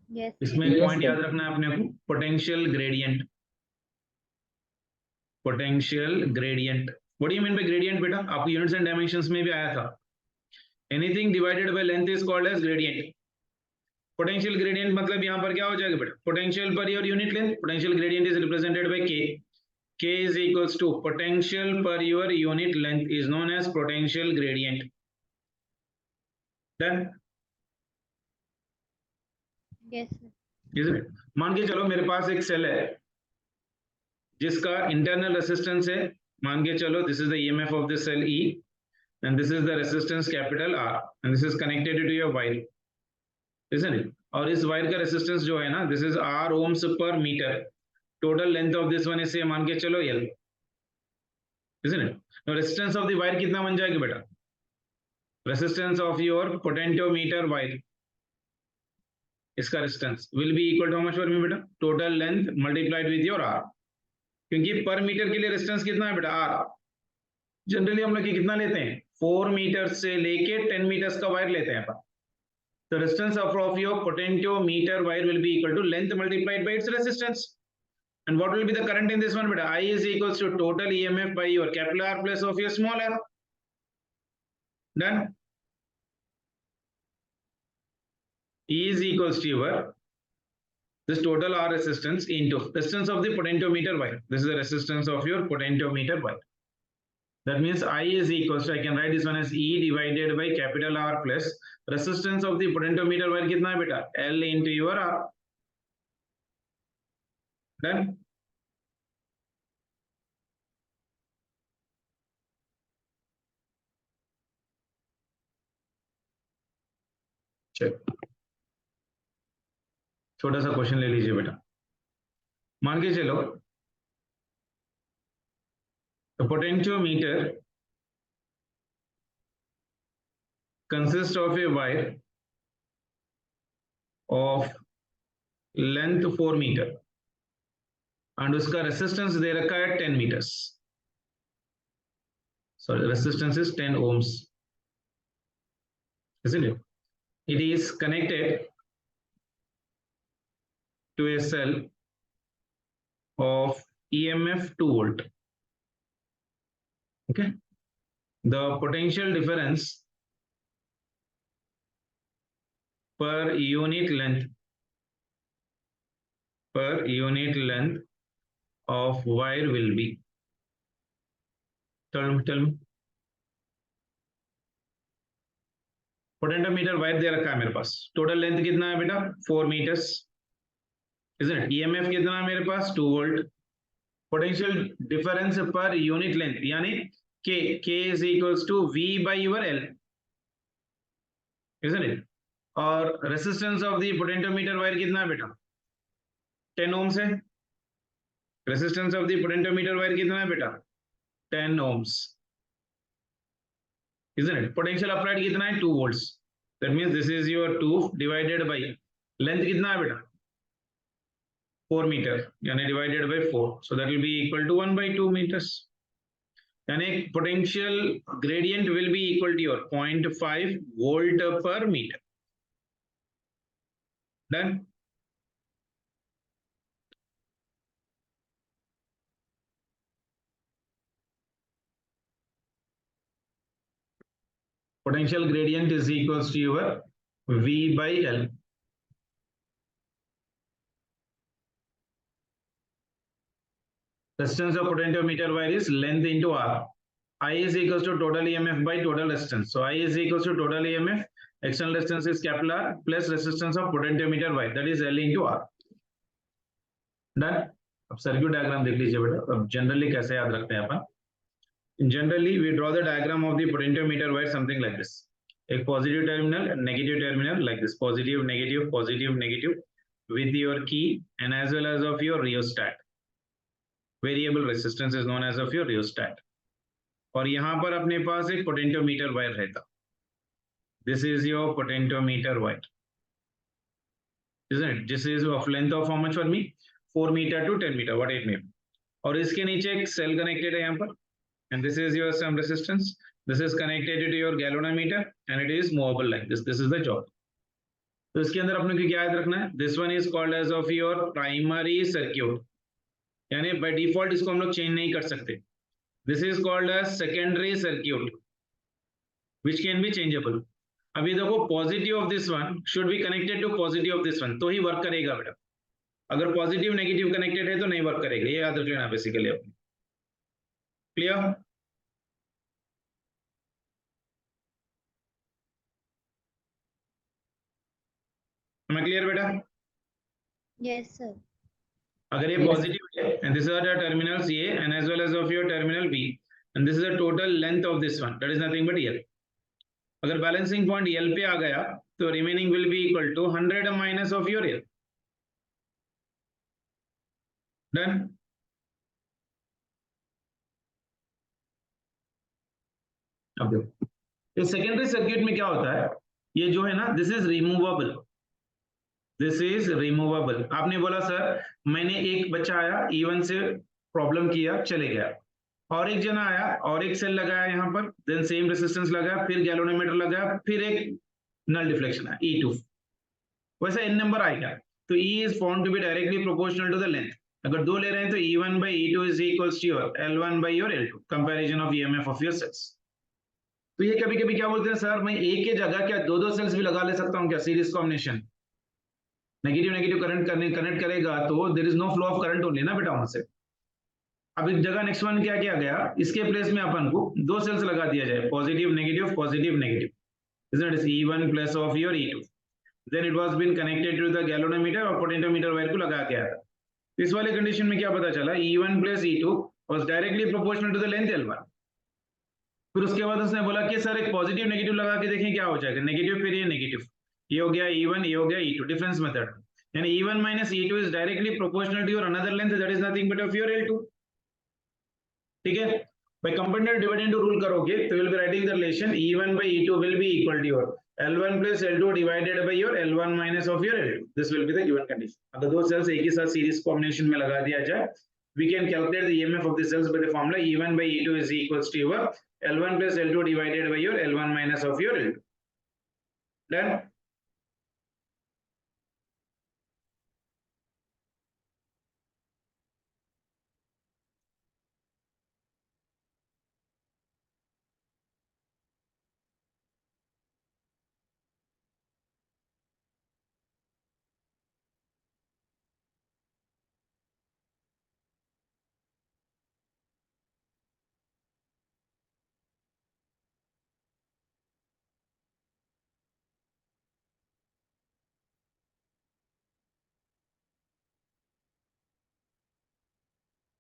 Yes. इसमें Yes, पॉइंट sir. याद रखना है अपने को, potential gradient. Potential gradient, what do you mean by gradient बेटा? आपको यूनिट्स एंड डायमेंशंस में भी आया था. Anything divided by length is called as gradient. Potential gradient मतलब यहां पर क्या हो जाएगा बेटा? Potential per your unit length. Potential gradient is represented by K. K is equals to potential per your unit length is known as potential gradient. Done? Yes, sir. Isn't it? मान के चलो मेरे पास एक सेल है जिसका internal resistance है, मान के चलो this is the EMF of the cell E and this is the resistance capital R and this is connected to your wire, isn't it? और इस वायर का रेसिस्टेंस जो है ना, this is R ohms per meter. Total length of this one is say मान के चलो L, isn't it? Now resistance of the wire कितना बन जाएगी बेटा? Resistance of your potentiometer wire, इसका resistance will be equal to how much for me बेटा? Total length multiplied with your R. क्योंकि पर मीटर के लिए रेजिस्टेंस कितना है बेटा? R. जनरली हम लोग कितना लेते हैं? 4 मीटर से लेके 10 मीटर्स का वायर लेते हैं अपन. The resistance of your potentiometer wire will be equal to length multiplied by its resistance. And what will be the current in this one beta? I is equals to total EMF by your capital R plus of your small r. Done? E is equals to your this total R resistance into resistance of the potentiometer wire. This is the resistance of your potentiometer wire. That means I is equals to, I can write this one as E divided by capital R plus resistance of the potentiometer wire कितना है बेटा? L into your R. Done? चलो छोटा सा question ले लीजिए बेटा। मान के चलो potentiometer consists of a wire of length 4 meter and उसका रेसिस्टेंस दे रखा है 10 meters. Sorry, resistance is 10 ohms, isn't it? It is connected to a cell of EMF 2 volt. Okay, the potential difference per unit length of wire will be, tell me. Potentiometer wire दे रखा है मेरे पास, total length कितना है बेटा? 4 meters, isn't it? EMF कितना है मेरे पास? 2 volt. Potential difference per unit length यानी K is equals to V by your L, isn't it? और resistance of the potentiometer wire कितना है बेटा? 10 ohms है। Resistance of the potentiometer wire कितना है बेटा? 10 ohms, isn't it? Potential applied कितना है? 2 volts. That means this is your 2 divided by length कितना है बेटा? 4 meter यानी divided by 4, so that will be equal to 1 by 2 meters. यानी potential gradient will be equal to your 0.5 volt per meter. Done? Potential gradient is equals to your V by L. Resistance of potentiometer wire is length into R. I is equals to total EMF by total resistance. So I is equals to total EMF. External resistance is capital R plus resistance of potentiometer wire, that is L into R. Done? अब circuit diagram देख लीजिए बेटा। अब generally कैसे याद रखते हैं अपन? Generally we draw the diagram of the potentiometer wire something like this. एक positive terminal and negative terminal like this, positive negative with your key and as well as of your rheostat. Variable resistance is known as of your rheostat. और यहाँ पर अपने पास एक potentiometer wire रहता. This is your potentiometer wire, isn't it? This is of length of how much for me? 4 meter to 10 meter, what it may be. और इसके नीचे एक सेल कनेक्टेड है यहाँ पर, and this is your some resistance. This is connected to your galvanometer and it is movable like this. This is the job. तो इसके अंदर अपने को क्या याद रखना है? This one is called as of your primary circuit. यानी by default इसको हम लोग चेंज नहीं कर सकते. This is called as secondary circuit, which can be changeable. अभी देखो positive of this one should be connected to positive of this one, तो ही वर्क करेगा बेटा. अगर पॉजिटिव नेगेटिव कनेक्टेड है तो नहीं वर्क करेगा, ये याद रख लेना बेसिकली अपने. क्लियर? am I clear बेटा? Yes, sir. अगर ये पॉजिटिव है and these are the terminals A and as well as of your terminal B and this is the total length of this one, that is nothing but L. अगर balancing point L पे आ गया तो remaining will be equal to 100 minus of your L. Done? अब देखो इस secondary circuit में क्या होता है, ये जो है ना, this is removable. This is removable. आपने बोला सर मैंने एक बच्चा आया E1 से प्रॉब्लम किया चले गया, और एक जना आया और एक सेल लगाया यहाँ पर, देन सेम रेजिस्टेंस लगाया, फिर गैल्वेनोमीटर लगाया, फिर एक नल डिफ्लेक्शन है E2. वैसा n नंबर आएगा तो E is found to be directly proportional to the length. अगर दो ले रहे हैं तो E1 by E2 is equals to your L1 by your L2, comparison of EMF of your cells. तो ये कभी कभी क्या बोलते हैं सर मैं एक के जगह क्या दो सेल्स भी लगा ले सकता हूँ क्या? Series combination. Negative current connect करेगा तो there is no flow of current only ना बेटा वहां से. अब इस जगह नेक्स्ट वन क्या किया गया, इसके प्लेस में अपन को दो सेल्स लगा दिया जाए, positive negative. isn't it? It's E1 plus of your E2. Then it was been connected to the galvanometer और potentiometer wire को लगा के आया था. इस वाले कंडीशन में क्या पता चला? E1 plus E2 was directly proportional to the length L1. फिर उसके बाद उसने बोला कि सर एक पॉजिटिव नेगेटिव लगा के देखें क्या हो जाएगा. नेगेटिव फिर ये नेगेटिव, ये हो गया E1, ये हो गया E2. डिफरेंस मेथड यानी E1 minus E2 is directly proportional to your another length that is nothing but of your L2. ठीक है. By component dividend to rule करोगे तो will be writing the relation E1 by E2 will be equal to your L1 plus L2 divided by your L1 minus of your L2. This will be the given condition. अगर दो cells एक ही साथ series combination में लगा दिया जाए, we can calculate the EMF of the cells by the formula E1 by E2 is equals to your L1 plus L2 divided by your L1 minus of your L2. Done?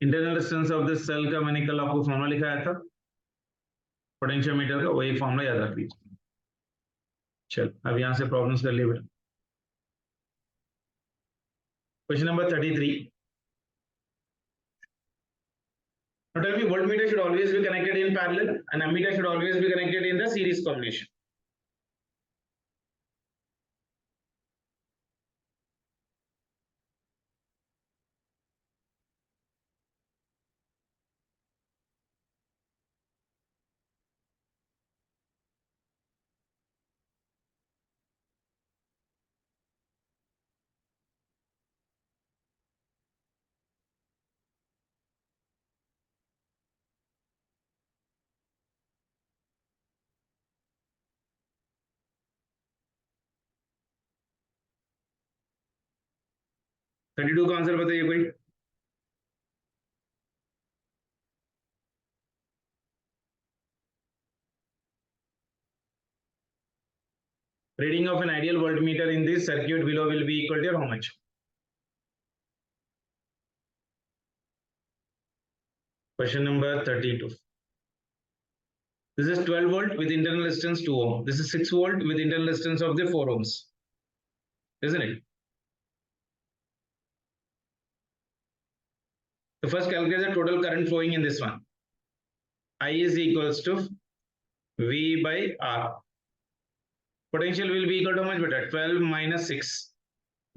Internal resistance of this cell का मैंने कल आपको formula लिखाया था potentiometer का, वही formula याद रख लीजिए. चल अब यहां से प्रॉब्लम्स कर लिए बेटा. Question number 33. Now tell me, voltmeter should always be connected in parallel and ammeter should always be connected in the series combination. Thirty two का आंसर बताइए कोई. Reading of an ideal voltmeter in this circuit below will be equal to how much? Question number 32. This is 12 volt with internal resistance 2 ohm. This is 6 volt with internal resistance of the 4 ohms. Isn't it? So first calculate the total current flowing in this one. I is equals to V by R. Potential will be equal to how much better? 12 minus 6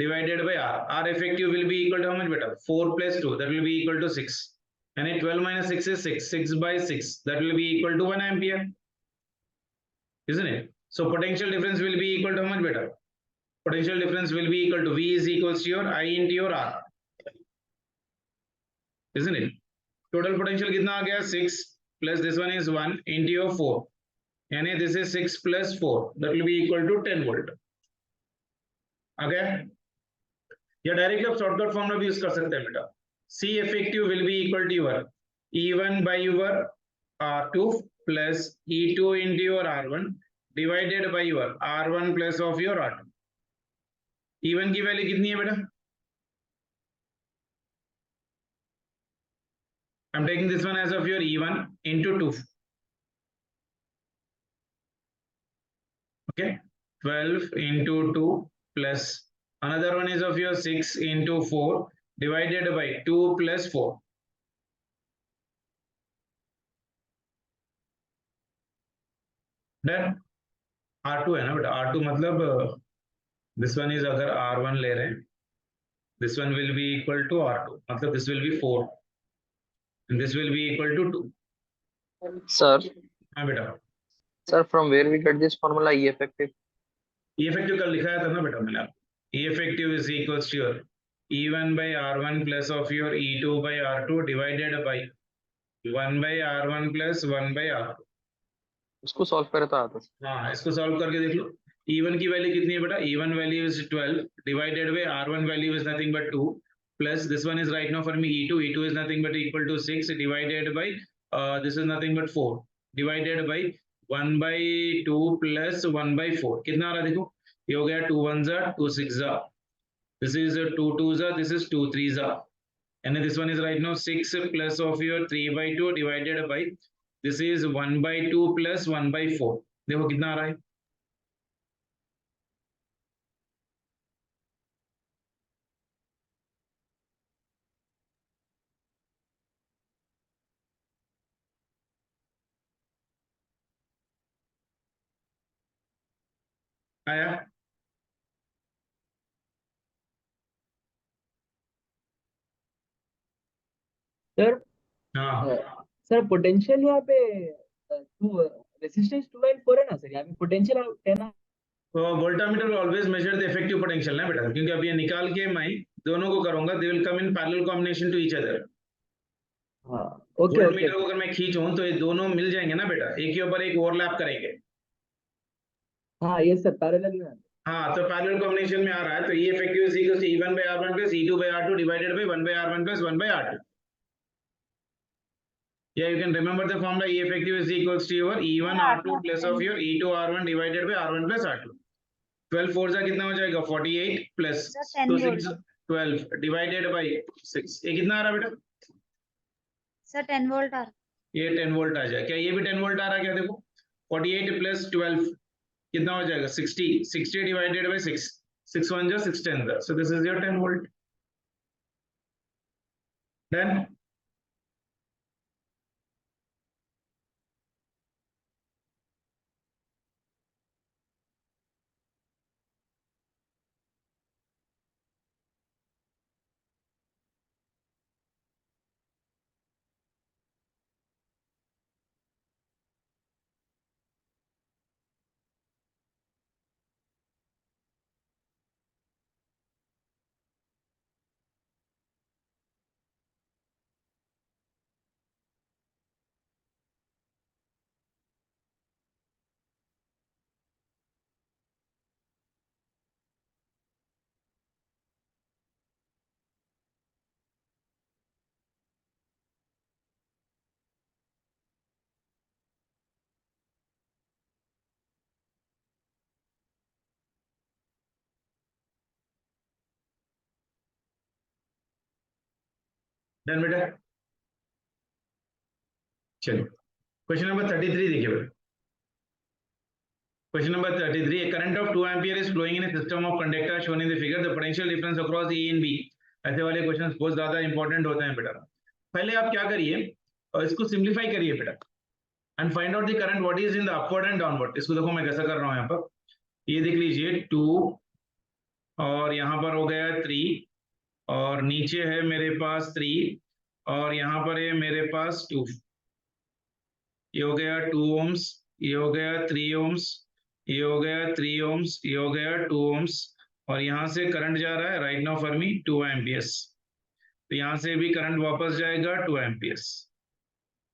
divided by R. R effective will be equal to how much better? 4 plus 2, that will be equal to 6. And 12 minus 6 is 6. 6 by 6, that will be equal to 1 ampere. Isn't it? So potential difference will be equal to how much better? Potential difference will be equal to V is equals to your I into your R. Isn't it? Total potential कितना आ गया? 6 plus this one is 1 into your 4. यानी this is 6 plus 4, that will be equal to 10 volt. Okay? या directly आप shortcut formula भी use कर सकते हैं बेटा. C effective will be equal to your E1 by your R2 plus E2 into your R1 divided by your R1 plus of your R2. E1 की वैल्यू कितनी है बेटा? I'm taking this one as of your E1 into 2. Okay, 12 into 2 plus another one is of your 6 into 4 divided by 2 plus 4. Then R2 है ना बेटा. R2 मतलब this one is अगर R1 ले रहे हैं, this one will be equal to R2. मतलब this will be 4 and this will be equal to 2. Sir, हाँ बेटा. sir, from where we get this formula E effective? E effective कल लिखाया था ना बेटा मैंने आपको. E effective is equals to your E1 by R1 plus of your E2 by R2 divided by 1 by R1 plus 1 by R2. उसको solve करे तो आता. हाँ, इसको सॉल्व करके देख लो. E1 की वैल्यू कितनी है बेटा? E1 value is 12 divided by R1 value is nothing but 2 plus this one is right now for me E2. E2 is nothing but equal to 6 divided by this is nothing but 4 divided by 1/2 plus 1/4 कितना आ रहा है देखो, ये हो गया 2 1 जा 2 6 जा, this is 2 2 जा, this is 2 3 जा, and this one is right now 6 plus of your 3/2 divided by this is 1/2 plus 1/4, देखो कितना आ रहा है, आया? सर हाँ सर पोटेंशियल यहाँ पे टू रेसिस्टेंस 2 एंड 4 है ना सर, यहाँ पे पोटेंशियल 10 है। तो voltameter always measure the effective potential ना बेटा, क्योंकि अब ये निकाल के मैं दोनों को करूंगा, they will come in parallel combination to each other. हाँ ओके वोल्टमीटर ओके को अगर मैं खींचूं तो ये दोनों मिल जाएंगे ना बेटा, एक के ऊपर एक ओवरलैप करेंगे। हाँ ये सर पैरेलल में। हाँ तो पैरेलल कॉम्बिनेशन में आ रहा है, तो ये effective is equal to E1 by R1 plus E2 by R2 divided by 1 by R1 plus 1 by R2. Yeah, you can remember the formula E effective is equals to your E1 R2 plus of your E2 R1 divided by R1 plus R2. 12 4 जा कितना हो जाएगा 48 plus Sir, 10 तो volt. 6 12 divided by 6, ये कितना आ रहा है बेटा, सर 10 वोल्ट आ रहा। ये 10 वोल्ट आ जाए, क्या ये भी 10 वोल्ट आ रहा है क्या, देखो 48 plus 12 कितना हो जाएगा 60, 60 divided by 6, 6 1 जा 6 10 जा, so this is your 10 volt. Done. Done बेटा, चलो क्वेश्चन नंबर 33 देखिए बेटा। Question number 33, a current of 2 ampere is flowing in a system of conductor shown in the figure, the potential difference across A and B। ऐसे वाले questions बहुत ज्यादा important होते हैं बेटा। पहले आप क्या करिए और इसको सिंप्लीफाई करिए बेटा, and find out the current what is in the upward and downward. इसको देखो मैं कैसा कर रहा हूँ यहाँ पर, ये देख लीजिए 2 और यहाँ पर हो गया 3 और नीचे है मेरे पास 3 और यहाँ पर है मेरे पास 2, ये हो गया 2 ohms, ये हो गया 3 ohms, ये हो गया 3 ohms, ये हो गया 2 ohms और यहाँ से करंट जा रहा है right now for me 2 amperes। तो यहाँ से भी करंट वापस जाएगा 2 amperes,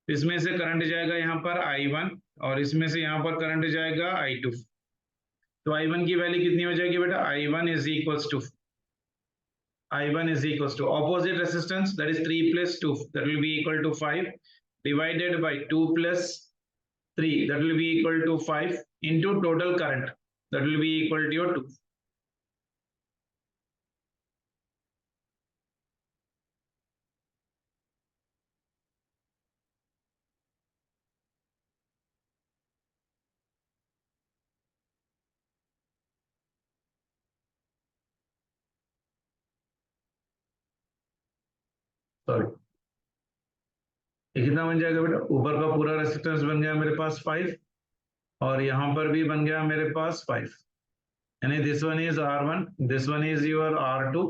इसमें से करंट जाएगा यहाँ पर I1 और इसमें से यहाँ पर करंट जाएगा I2। तो I1 की वैल्यू कितनी हो जाएगी बेटा, I1 is equals to opposite resistance, that is 3 plus 2, that will be equal to 5 divided by 2 plus 3, that will be equal to 5 into total current, that will be equal to your 2। Sorry, ये कितना बन जाएगा बेटा, ऊपर का पूरा resistance बन गया मेरे पास 5 और यहाँ पर भी बन गया मेरे पास 5, यानी this one is R1, this one is your R2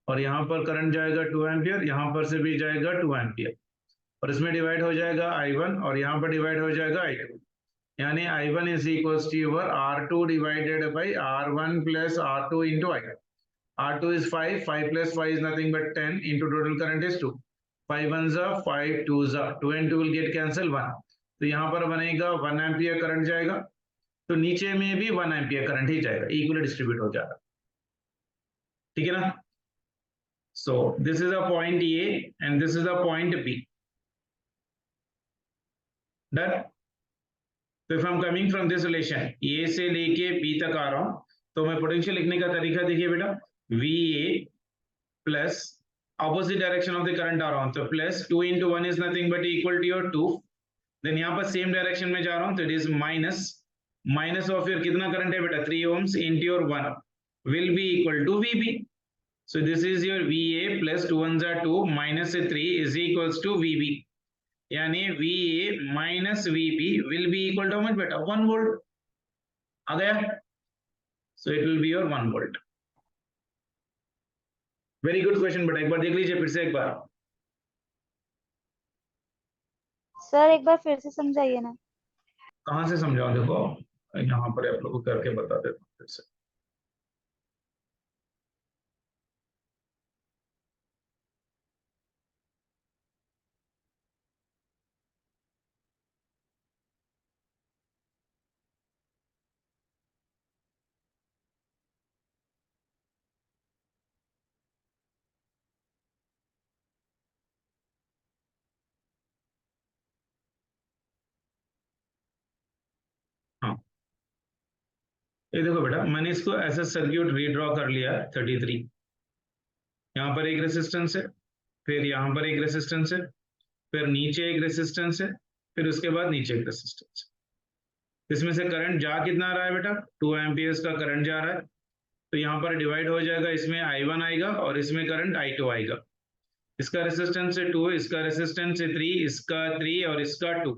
और यहाँ पर करंट जाएगा 2 एम्पियर, यहाँ पर से भी जाएगा 2 एम्पियर और इसमें डिवाइड हो जाएगा I1 और यहाँ पर डिवाइड हो जाएगा I2, यानी I1 is equals to your R2 divided by R1 plus R2 into I2। R2 is 5, 5 plus 5 is nothing but 10 into total current is 2, 5 ones are 5 twos are 2 and 2 will get cancel 1, तो यहाँ पर बनेगा 1 ampere current जाएगा, तो नीचे में भी 1 ampere current ही जाएगा, इक्वली डिस्ट्रीब्यूट हो जाएगा, ठीक है ना। So this is a point A and this is a point B, done. तो if I am coming from this relation A से लेके बी तक आ रहा हूं, तो मैं पोटेंशियल लिखने का तरीका देखिए बेटा, V A plus opposite direction of the current आ रहा हूं, तो plus 2 into 1 is nothing but equal to your 2, then यहाँ पर सेम डायरेक्शन में जा रहा हूं, तो it is minus of your कितना करंट है बेटा 3 ohms into your 1 will be equal to VB. So this is your VA plus 2 ones are 2 minus 3 is equals to VB. यानी VA minus VB will be equal to how much बेटा 1 volt. आ गया? So it will be your 1 volt. Very good question बेटा, एक बार देख लीजिए फिर से एक बार. सर एक बार फिर से समझाइए ना। कहाँ से समझाऊं, देखो यहाँ पर आप लोगों को करके बता देता हूँ फिर से. हाँ, ये देखो बेटा, मैंने इसको ऐसा सर्किट रीड्रॉ कर लिया 33. यहाँ पर एक रेसिस्टेंस है, फिर यहाँ पर एक रेसिस्टेंस है, फिर नीचे एक रेसिस्टेंस है, फिर उसके बाद नीचे एक रेसिस्टेंस. इसमें से करंट जा कितना आ रहा है बेटा, 2 एम्पियर्स का करंट जा रहा है. तो यहाँ पर डिवाइड हो जाएगा, इसमें I1 आएगा और इसमें करंट I2 आएगा. इसका रेसिस्टेंस है 2, इसका रेसिस्टेंस है 3, इसका 3 और इसका 2.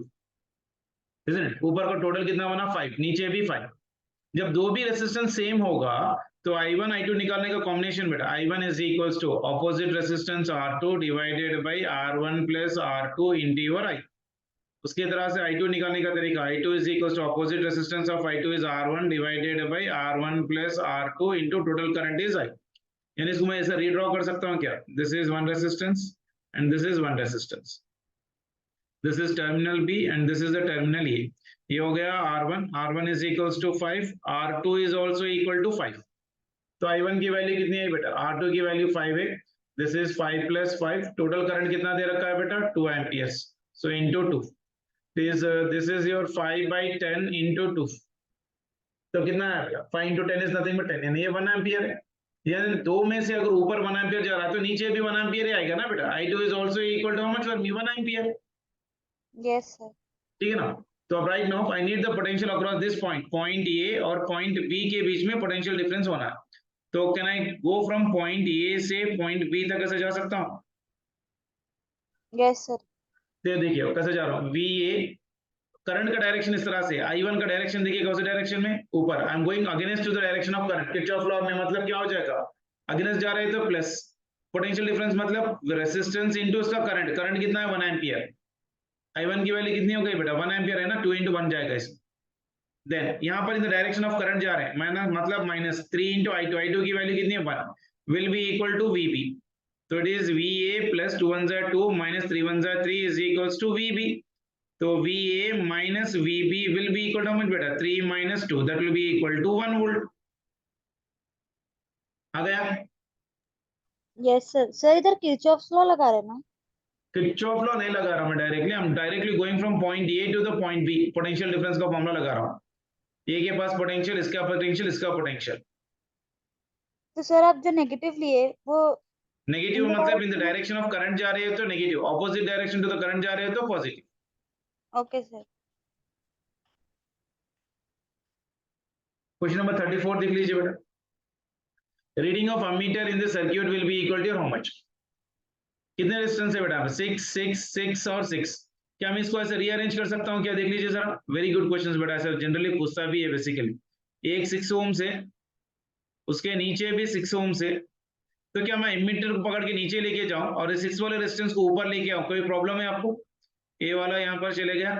ऊपर का टोटल कितना बना 5, नीचे भी 5. जब दो भी रेसिस्टेंस सेम होगा तो I1 I2 निकालने का कॉम्बिनेशन बेटा, I1 is equals to opposite resistance R2 divided by R1 plus R2 into your I. उसके तरह से I2 निकालने का तरीका, I2 is equals to opposite resistance of I2 is R1 divided by R1 plus R2 into total current is I. यानी इसको मैं ऐसा रीड्रॉ कर सकता हूं क्या, this is one resistance and this is one resistance, this is terminal B and this is the terminal A. ये हो गया R1 is equals to 5, R2 is also equal to 5. तो I1 की वैल्यू कितनी है बेटा, R2 की वैल्यू 5 है, this is 5 plus 5, total current कितना दे रखा है बेटा 2 amperes, so into 2, this is your 5 by 10 into 2. तो कितना है 5 into 10 is nothing but 10, यानी ये 1 एम्पियर है. यानी दो में से अगर ऊपर 1 एम्पियर जा रहा है तो नीचे भी 1 एम्पियर ही आएगा ना बेटा. I2 is also equal to how much for me 1 ampere. Yes sir. ठीक है ना. तो अब right now I need the potential across this point, point A और पॉइंट बी के बीच में पोटेंशियल डिफरेंस होना है. तो can I go from point ए से पॉइंट बी तक कैसे जा सकता हूँ? Yes sir. तो देखिए कैसे जा रहा हूँ, वी ए करंट का डायरेक्शन इस तरह से, I1 का डायरेक्शन देखिए कौन से डायरेक्शन में, ऊपर. I am going against to the direction of current. Kirchhoff law में मतलब क्या हो जाएगा, अगेंस्ट जा रहे हैं तो प्लस, पोटेंशियल डिफरेंस मतलब रेसिस्टेंस इनटू उसका करंट. करंट कितना है 1 एम्पियर, I1 की वैल्यू कितनी हो गई बेटा 1 एम्पियर है ना, 2 into 1 जाएगा इसमें. देन यहाँ पर इन द डायरेक्शन ऑफ करंट जा रहे हैं, माइनस मतलब माइनस 3 into I2, I2 की वैल्यू कितनी है 1, will be equal to VB. तो it is VA plus 2 1s are 2 minus 3 1s are 3 is equals to VB. तो VA minus VB will be equal to how much बेटा 3 minus 2, that will be equal to 1 volt. आ गया? Yes sir. Sir इधर Kirchhoff's law लगा रहे ना? Kirchhoff law नहीं लगा रहा मैं directly, I am directly going from point A to the point B. Potential difference का फॉर्मूला लगा रहा हूँ. ए के पास पोटेंशियल, इसका पोटेंशियल, इसका पोटेंशियल. तो सर आप जो नेगेटिव लिए वो नेगेटिव मतलब in the direction of current जा रहे हो तो negative, opposite direction to the current जा रहे हो तो positive. Okay sir. Question number 34 देख लीजिए बेटा. Reading of ammeter in the circuit will be equal to how much. कितने रेजिस्टेंस है बेटा 6 6 6 और 6. क्या मैं इसको ऐसे रीअरेंज कर सकता हूँ क्या, देख लीजिए जरा. वेरी गुड क्वेश्चन बेटा, ऐसा जनरली पूछता भी है बेसिकली. एक 6 ओम से, उसके नीचे भी 6 ओम से, तो क्या मैं एमीटर को पकड़ के नीचे लेके जाऊं और इस 6 वाले रेजिस्टेंस को ऊपर लेके आऊं, कोई प्रॉब्लम है आपको? ए वाला यहाँ पर चले गया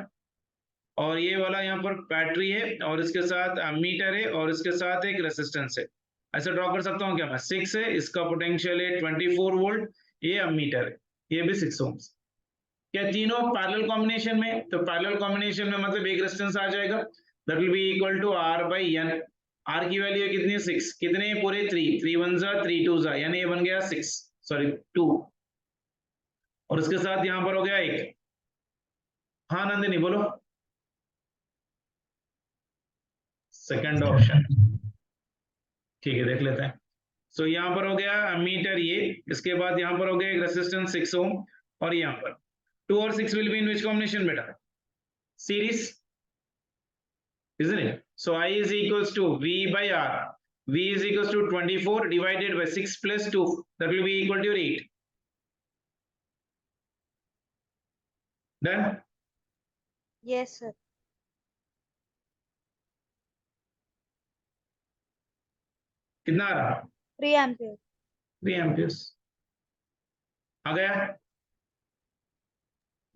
और ये वाला यहाँ पर बैटरी है और इसके साथ अमीटर है और इसके साथ एक रेजिस्टेंस है. ऐसा ड्रॉ कर सकता हूँ क्या मैं, 6 है, इसका पोटेंशियल है 24 वोल्ट, ये अमीटर है, ये भी 6 ओम्स. क्या तीनों पैरेलल कॉम्बिनेशन में? तो पैरेलल कॉम्बिनेशन में मतलब एक रेजिस्टेंस आ जाएगा, that will be equal to R by N. R की वैल्यू कितनी है 6, कितने पूरे 3, 3 1s are 3 2s are, यानी ये बन गया 6 सॉरी 2 और इसके साथ यहाँ पर हो गया 1. हाँ नंदिनी बोलो. सेकंड ऑप्शन, ठीक है देख लेते हैं। सो यहाँ पर हो गया मीटर ये, इसके बाद यहाँ पर हो गया एक रेजिस्टेंस 6 ओम, और यहाँ पर 2 और 6 will be in which combination बेटा? Series, isn't it? So I is equals to V by R. V is equals to 24 divided by 6 plus 2. That will be equal to your 8. Done? Yes, sir. कितना आ रहा? 3 ampere. 3 amperes. आ गया?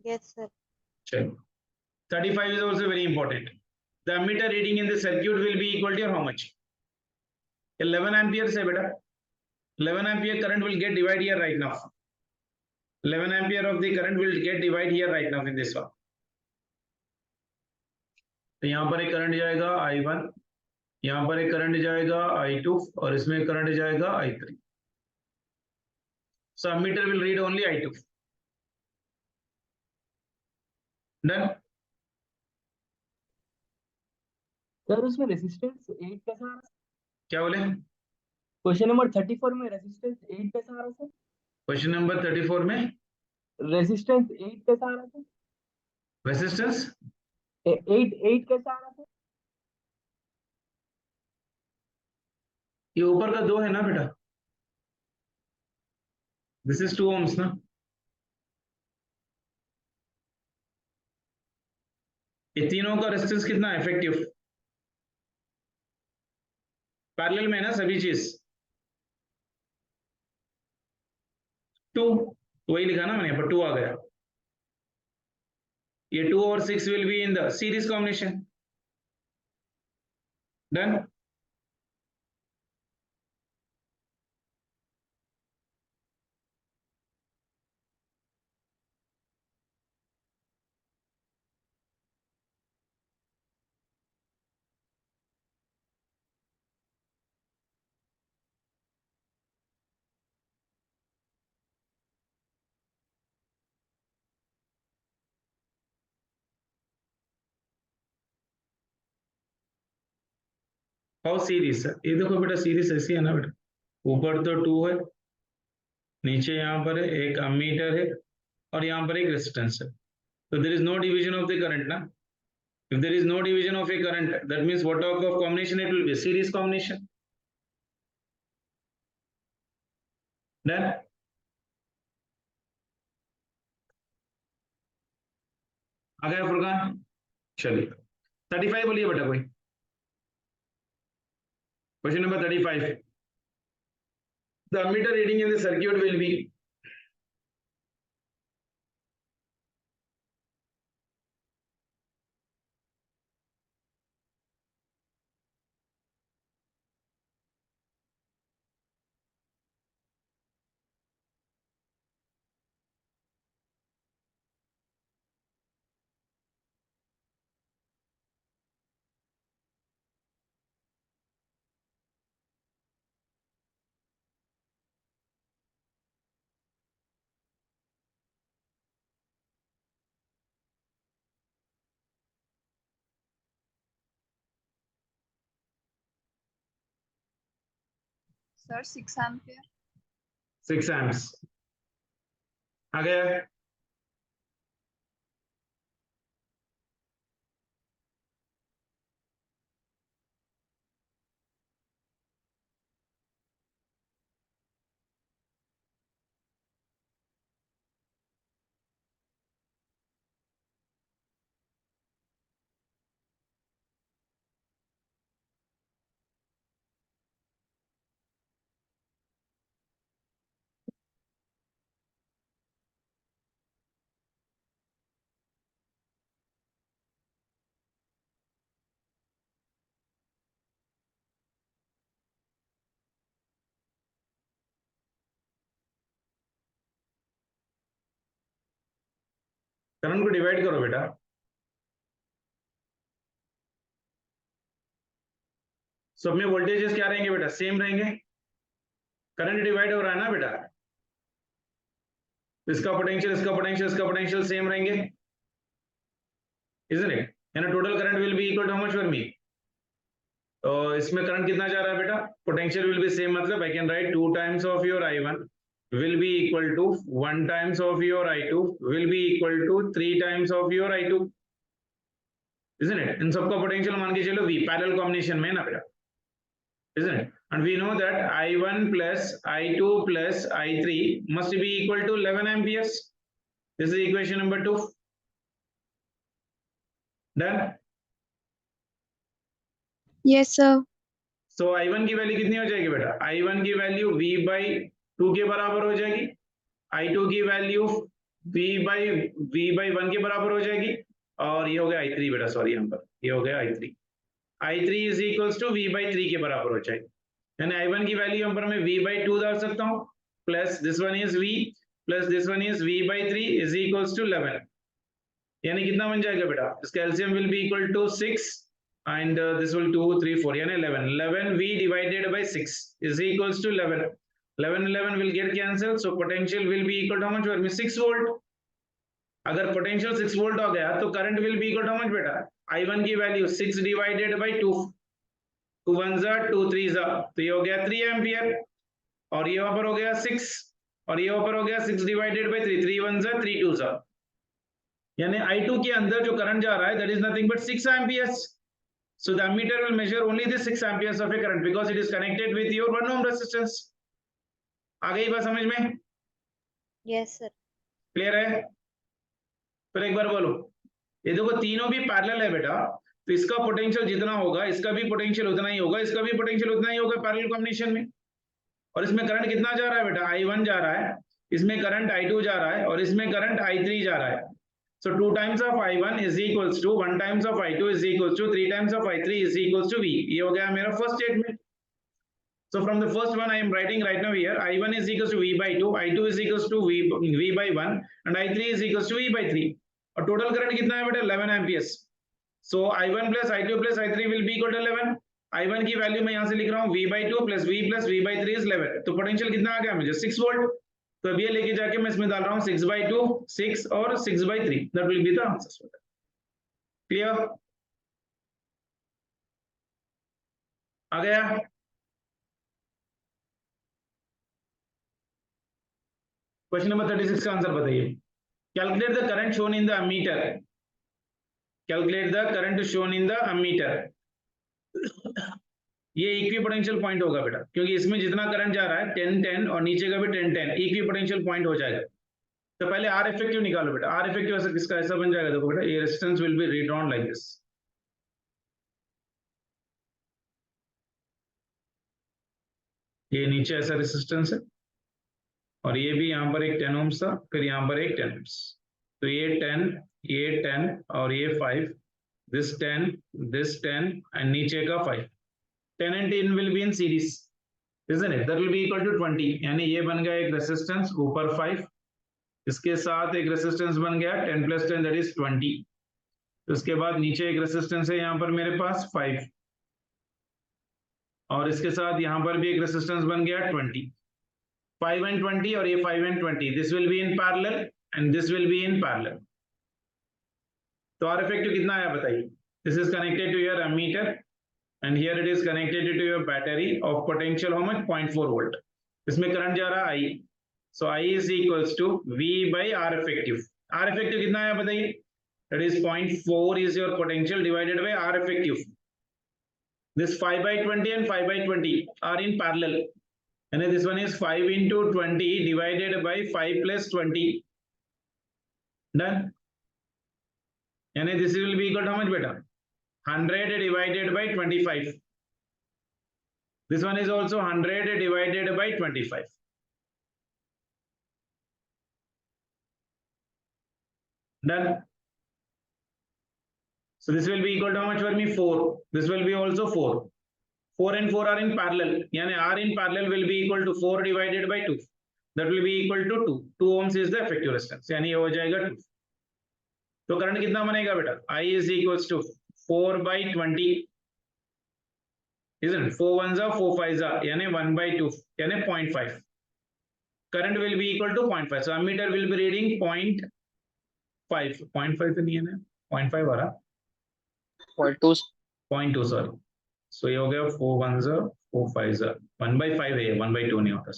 Yes, sir. चलो. 35 is also very important. The ammeter reading in the circuit will be equal to your how much? 11 amperes है बेटा. 11 ampere current will get divided here right now. 11 ampere of the current will get divided here right now in this one. तो यहाँ पर एक current जाएगा I1, यहाँ पर एक करंट जाएगा I2, और इसमें करंट जाएगा I3. So ammeter will read only I2. Done? Sir उसमें रेजिस्टेंस 8 कैसा आ रहा है? क्या बोले? क्वेश्चन नंबर 34 में रेजिस्टेंस 8 कैसा आ रहा है सर? क्वेश्चन नंबर 34 में रेजिस्टेंस 8 कैसा आ रहा है? रेजिस्टेंस 8 कैसा आ रहा है? ये ऊपर का 2 है ना बेटा, दिस इज 2 ohms ना, ये तीनों का रेजिस्टेंस कितना है इफेक्टिव? पैरेलल में है ना सभी चीज, 2, वही लिखा ना मैंने, पर 2 आ गया। ये 2 और 6 will be in the series combination. Done? How series है, ये देखो बेटा सीरीज ऐसी है ना बेटा, ऊपर तो 2 है, नीचे यहाँ पर है एक अमीटर है, और यहाँ पर एक रेजिस्टेंस है, तो there is no division of the current ना। If there is no division of a current, that means what type of combination it will be? Series combination. Done? आ गया फुरकान? चलिए 35 बोलिए बेटा कोई। Question number 35. The ammeter reading in the circuit will be sir 6 ampere 6 amps. आ गया? Current को divide करो बेटा। सब में वोल्टेजेस क्या रहेंगे बेटा? सेम रहेंगे। करंट डिवाइड हो रहा है ना बेटा, इसका पोटेंशियल इसका पोटेंशियल इसका पोटेंशियल सेम रहेंगे, isn't it? And total current will be equal to how much for me? तो इसमें करंट कितना जा रहा है बेटा? पोटेंशियल विल बी सेम, मतलब I can write 2 times of your I1 will be equal to 1 times of your I2 will be equal to 3 times of your I2, isn't it? इन सबका potential मान के चलो V, पैरेलल कॉम्बिनेशन में ना बेटा, isn't it? And we know that I1 plus I2 plus I3 must be equal to 11 amperes. This is equation number 2. Done. Yes, sir. So I1 की वैल्यू कितनी हो जाएगी बेटा? I1 की वैल्यू V by 2 के बराबर हो जाएगी, I2 की वैल्यू V by 1 के बराबर हो जाएगी, और ये हो गया I3 बेटा, सॉरी यहाँ पर ये हो गया I3. I3 is equals to V by 3 के बराबर हो जाएगी, यानी I1 की वैल्यू यहाँ पर मैं V by 2 डाल सकता हूँ, plus this one is V plus this one is V by 3 is equals to 11, यानी कितना बन जाएगा बेटा? इसका LCM will be equal to 6 and this will 2 3 4 यानी 11 V divided by 6 is equals to 11 will get cancelled, so potential will be equal to how much? 6 volt. अगर potential 6 volt हो गया तो current will be equal to how much बेटा? I1 की value 6 divided by 2, 2 1s are 2 3s are, तो ये हो गया 3 एम्पियर, और ये वहां पर हो गया 6, और ये वहां पर हो गया 6 divided by 3, 3 1s are 3 2s are, यानी I2 के अंदर जो करंट जा रहा है that is nothing but 6 amperes. So the ammeter will measure only the 6 amperes of a current because it is connected with your 1 ohm resistance. आ गई बात समझ में? Yes, sir. क्लियर है? फिर एक बार बोलो, ये देखो तीनों भी पैरेलल है बेटा, तो इसका पोटेंशियल जितना होगा इसका भी पोटेंशियल उतना ही होगा, इसका भी पोटेंशियल उतना ही होगा पैरेलल कॉम्बिनेशन में। और इसमें करंट कितना जा रहा है बेटा? I1 जा रहा है, इसमें करंट I2 जा रहा है, और इसमें करंट I3 जा रहा है। So 2 times of I1 is equals to 1 times of I2 is equals to 3 times of I3 is equals to V. ये हो गया मेरा first statement. So from the first one I am writing right now here, I1 is equals to V by 2, I2 is equals to V by 1, and I3 is equals to V by 3. और total current कितना है बेटा? 11 amperes. So I1 plus I2 plus I3 will be equal to 11. I1 की value मैं यहाँ से लिख रहा हूँ V by 2 plus V by 3 is 11. तो पोटेंशियल कितना आ गया मुझे? 6 वोल्ट। तो अब ये लेके जाके मैं इसमें डाल रहा हूँ 6 by 2, 6 और 6 by 3. That will be the answer. Clear? आ गया? क्वेश्चन नंबर 36 का आंसर बताइए। Calculate the current shown in the ammeter. Calculate the current shown in the ammeter. ये इक्वी पोटेंशियल पॉइंट होगा बेटा, क्योंकि इसमें जितना करंट जा रहा है 10 10 और नीचे का भी 10 10 इक्वी पोटेंशियल पॉइंट हो जाएगा। तो पहले आर इफेक्टिव निकालो बेटा। आर इफेक्टिव ऐसा किसका ऐसा बन जाएगा, देखो बेटा, ये resistance will be redrawn like this. ये नीचे ऐसा रेजिस्टेंस है, और ये भी यहाँ पर एक 10 ohms था, फिर यहाँ पर एक 10 ohms। तो ये 10 और ये 5, this 10 and नीचे का 5, 10 and 10 will be in series, isn't it? That will be equal to 20, यानी ये बन गया एक रेजिस्टेंस ऊपर 5, इसके साथ एक रेजिस्टेंस बन गया 10 plus 10 that is 20। तो इसके बाद नीचे एक रेजिस्टेंस है यहाँ पर मेरे पास 5, और इसके साथ यहाँ पर भी एक रेजिस्टेंस बन गया 20, 5 and 20 और ये 5 and 20, this will be in parallel and this will be in parallel। तो आर इफेक्टिव कितना आया बताइए? This is connected to your ammeter and here it is connected to your battery of potential how much? 0.4 volt। इसमें current जा रहा है I, so I is equals to V by R effective। R effective कितना आया बताइए? That is 0.4 is your potential divided by R effective। This 5 by 20 and 5 by 20 are in parallel, and this one is 5 into 20 divided by 5 plus 20। Done? And this will be equal to how much beta? 100 divided by 25। This one is also 100 divided by 25। Done? So this will be equal to how much for me? 4. This will be also 4। 4 and 4 are in parallel, यानी R in parallel will be equal to 4 divided by 2। That will be equal to 2। 2 ohms is the effective resistance, यानी ये हो जाएगा 2। तो current कितना बनेगा बेटा? I is equals to 4 by 20, isn't it? 4 1s are 4 5s are, यानी 1 by 2, यानी 0.5। Current will be equal to 0.5, so ammeter will be reading 0.5। 0.5 तो नहीं है ना, 0.5 आ रहा, 0.2 0.2 sorry, सो ये हो गया 4 1 4 5 1/5 है, 1/2 नहीं होता।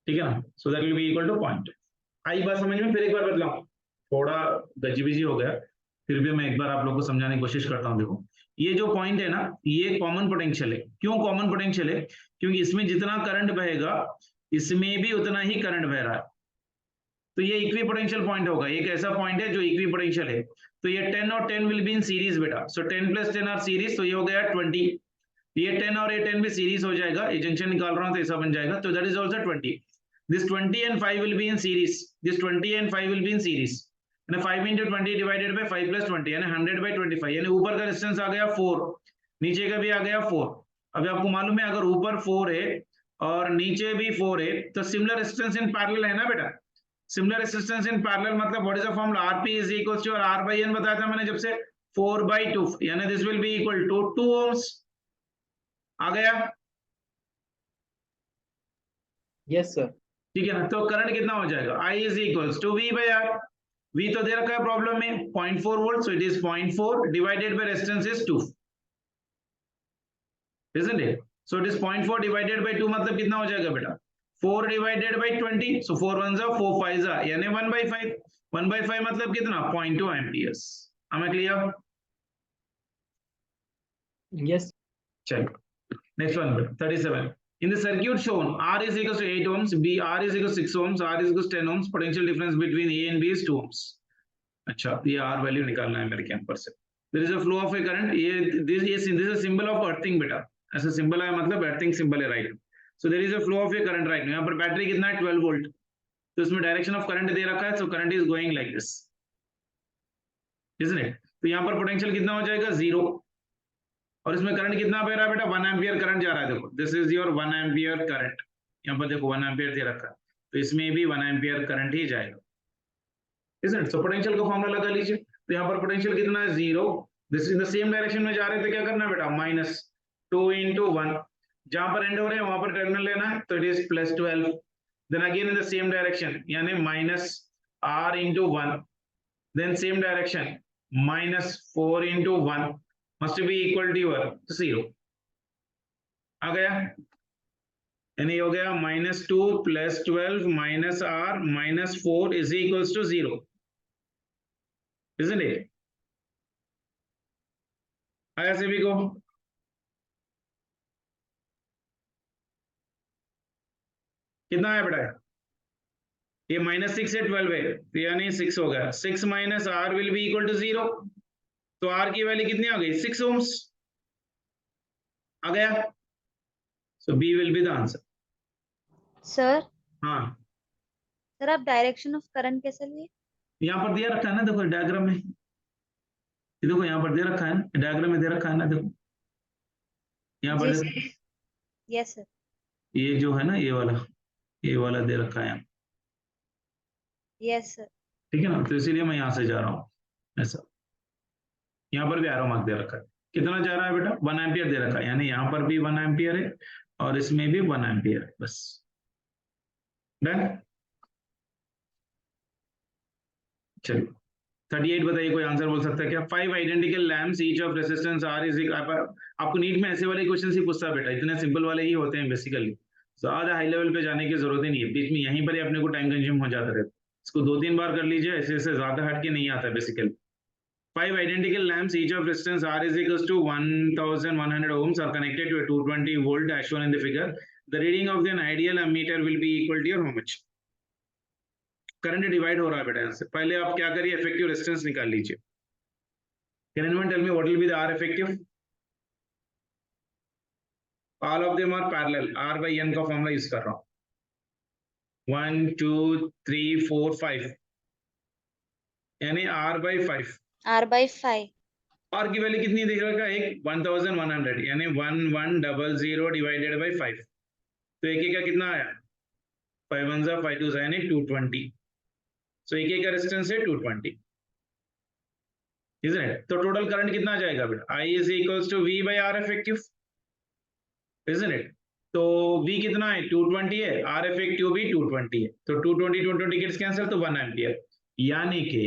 ठीक है ना, so that will be equal to point. आई बात समझ में? फिर एक बार बदलाऊं, थोड़ा गजिबिजी हो गया, फिर भी मैं एक बार आप लोगों को समझाने की कोशिश करता हूं। देखो ये जो पॉइंट है ना, ये कॉमन पोटेंशियल है। क्यों कॉमन पोटेंशियल है? क्योंकि इसमें जितना करंट बहेगा इसमें भी उतना ही करंट बह रहा है, तो ये इक्वी पोटेंशियल पॉइंट होगा। एक ऐसा पॉइंट है जो इक्वी पोटेंशियल है। तो ये 10 और 10 विल बी इन सीरीज बेटा, सो 10 + 10 आर सीरीज, तो ये हो गया 20। ये 10 और ये 10 भी सीरीज हो जाएगा, ये जंक्शन निकाल रहा हूं तो ऐसा बन जाएगा, तो that is also 20। This 20 and 5 will be in series. This 20 and 5 will be in series. And 5 into 20 divided by 5 plus 20 यानी 100/25, यानी ऊपर का रेजिस्टेंस आ गया 4, नीचे का भी आ गया 4। अभी आपको मालूम है अगर ऊपर 4 है और नीचे भी 4 है तो सिमिलर रेजिस्टेंस इन पैरेलल है ना बेटा। सिमिलर रेजिस्टेंस इन पैरेलल मतलब what is the formula? Rp is equals to R/N बताया था मैंने जब से, 4/2, यानी this will be equal to 2 ohms। आ गया? Yes sir. ठीक है ना, तो करंट कितना हो जाएगा? I is equals to V/R। V तो दे रखा है प्रॉब्लम में 0.4 volt, so it is 0.4 divided by resistance is 2, isn't it? So it is 0.4 divided by 2 मतलब कितना हो जाएगा बेटा? 4 divided by 20, so 4 1 4 5 यानी 1/5। 1/5 मतलब कितना? 0.2 amperes। Am I clear? Yes. चलो next one 37। In the circuit shown, R is equals to 8 ohms, R is equals to 6 ohms, R is equals to 10 ohms, potential difference between A and B is 2 ohms। अच्छा, ये R value निकालना है मेरे camper से। There is a flow of a current, this is a symbol of earthing बेटा, ऐसा symbol है मतलब earthing सिंबल है, right. So there is a flow of a current right now। यहाँ पर बैटरी कितना है? 12 वोल्ट, तो इसमें डायरेक्शन ऑफ करंट दे रखा है, so current is going like this, isn't it? तो यहाँ पर पोटेंशियल कितना हो जाएगा? 0, और इसमें करंट कितना बह रहा है बेटा? 1 एम्पियर करंट जा रहा है। देखो this is your 1 ampere current, यहाँ पर देखो 1 एम्पियर दे रखा है, तो इसमें भी 1 एम्पियर करंट ही जाएगा, isn't it? So पोटेंशियल का फॉर्मूला लगा लीजिए, तो यहाँ पर पोटेंशियल कितना है? 0। This in the same direction में जा रहे थे, क्या करना है बेटा? -2 × 1, जहां पर एंड हो रहे हैं वहां पर टर्मिनल लेना है, तो it is +12। Then again in the same direction यानी -R × 1, then same direction -4 × 1 must be equal to your 0। आ गया? यानी हो गया -2 + 12 -R -4 is equals to 0, isn't it? आया सभी को? कितना है बेटा? ये -6 से 12 है, तो यानी 6 हो गया। 6 - R will be equal to 0, तो R की वैल्यू कितनी आ गई? 6 ohms। आ गया? So B will be the answer। Sir हाँ, सर आप डायरेक्शन ऑफ करंट कैसे लिए? यहाँ पर दिया रखा है ना, देखो डायग्राम में, ये देखो यहाँ पर दे रखा है ना, डायग्राम में दे रखा है ना, देखो यहाँ पर देखो, यस सर। ये जो है ना, ये वाला दे रखा है यहाँ, यस सर। ठीक है ना, तो इसीलिए मैं यहाँ से जा रहा हूँ ऐसा। यहाँ पर भी एरो मार्क दे रखा है, कितना जा रहा है बेटा? 1 एम्पियर दे रखा है, यानी यहाँ पर भी 1 एम्पियर है और इसमें भी 1 एम्पियर है, बस डन। चलिए 38 बताइए, कोई आंसर बोल सकता है क्या? 5 identical lamps each of resistance R is, आपको नीट में ऐसे वाले क्वेश्चन ही पूछता है बेटा, इतने सिंपल वाले ही होते हैं बेसिकली, ज्यादा हाई लेवल पे जाने की जरूरत ही नहीं है, बीच में यहीं पर ही अपने को टाइम कंज्यूम हो जाता रहता है। इसको 2-3 बार कर लीजिए, ऐसे ऐसे ज्यादा हट के नहीं आता basically. 5 identical lamps each of resistance R is equals to 1100 ohms are connected to a 220 volt as shown in the figure। The reading of an ideal ammeter will be equal to your how much? Current divide हो रहा है बेटा यहाँ से, पहले आप क्या करिए? इफेक्टिव रेजिस्टेंस निकाल लीजिए। Can anyone tell me what will be the R effective? All of them are parallel, R/N का फॉर्मूला यूज कर रहा हूँ। 1 2 3 4 5 यानी R/5। R/5। R की वैल्यू कितनी देख रखा है? एक 1100 यानी 1100 डिवाइडेड बाय 5, तो एक का कितना आया? 5 1 5 2 यानी 220। सो एक का रेजिस्टेंस है 220, isn't it? तो टोटल करंट कितना जाएगा बेटा? I is equals to V/R effective, isn't it? तो V कितना है? 220 है, R effective भी 220 है, तो 220 गेट्स कैंसिल, तो 1 एम्पियर, यानी कि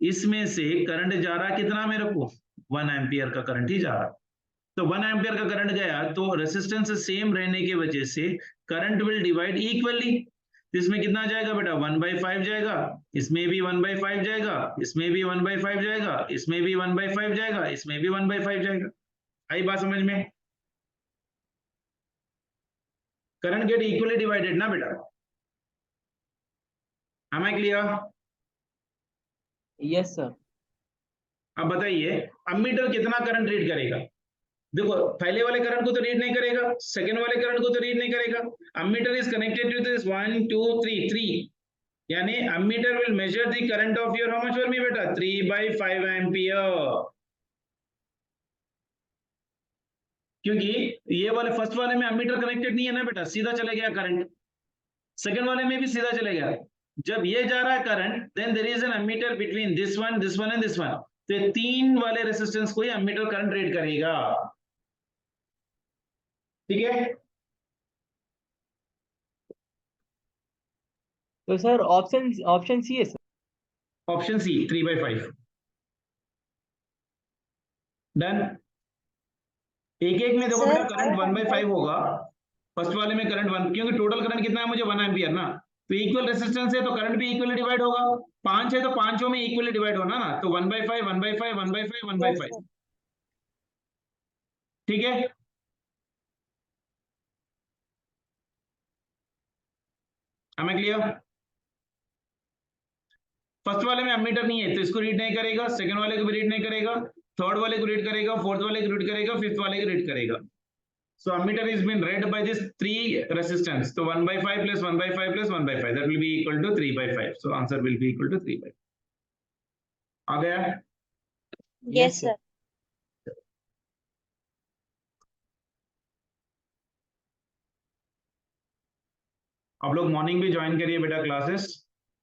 इसमें से करंट जा रहा कितना मेरे को? 1 एम्पियर का करंट ही जा रहा। तो 1 एम्पियर का करंट गया तो रेसिस्टेंस सेम रहने की वजह से करंट विल डिवाइड इक्वली। इसमें कितना आ जाएगा बेटा 1/5 जाएगा, इसमें भी 1/5 जाएगा, इसमें भी 1/5 जाएगा, इसमें भी 1/5 जाएगा, इसमें भी 1/5 जाएगा। आई बात समझ में? करंट गेट इक्वली डिवाइडेड ना बेटा। Am I clear? Yes sir. अब बताइए अमीटर कितना करंट रीड करेगा? देखो पहले वाले करंट को तो रीड नहीं करेगा, सेकंड वाले करंट को तो रीड नहीं करेगा। Ammeter is connected to this 1 2 3 3, यानी ammeter will measure the current of your how much for me बेटा 3/5 एम्पियर। क्योंकि ये वाले फर्स्ट वाले में अमीटर कनेक्टेड नहीं है ना बेटा, सीधा चले गया करंट। सेकंड वाले में भी सीधा चले गया। जब ये जा रहा है current then there is an ammeter between this one and this one. तो ये तीन वाले रेजिस्टेंस को ही अमीटर करंट रीड करेगा। ठीक है? तो सर ऑप्शन सी है सर। Option C 3/5 done. एक एक में देखो Sir, बेटा करंट 5 1/5 होगा। फर्स्ट वाले में करंट 1, क्योंकि टोटल करंट कितना है मुझे 1 एम्पियर ना, तो इक्वल रेजिस्टेंस है तो करंट भी इक्वली डिवाइड होगा। 5 है तो पांचों में इक्वली डिवाइड होना ना, तो 1/5 1/5 1/5 Yes, 1/5। sir. ठीक है? हमें क्लियर? फर्स्ट वाले में अमीटर नहीं है तो इसको रीड नहीं करेगा, सेकंड वाले को भी रीड नहीं करेगा, थर्ड वाले को रीड करेगा, फोर्थ वाले को रीड करेगा, फिफ्थ वाले को रीड करेगा। So ammeter is been read by this 3 resistance. So 1/5 plus 1/5 plus 1/5 that will be equal to 3/5. So answer will be equal to 3/5. आ गया? Yes, sir. आप लोग मॉर्निंग भी ज्वाइन करिए बेटा क्लासेस।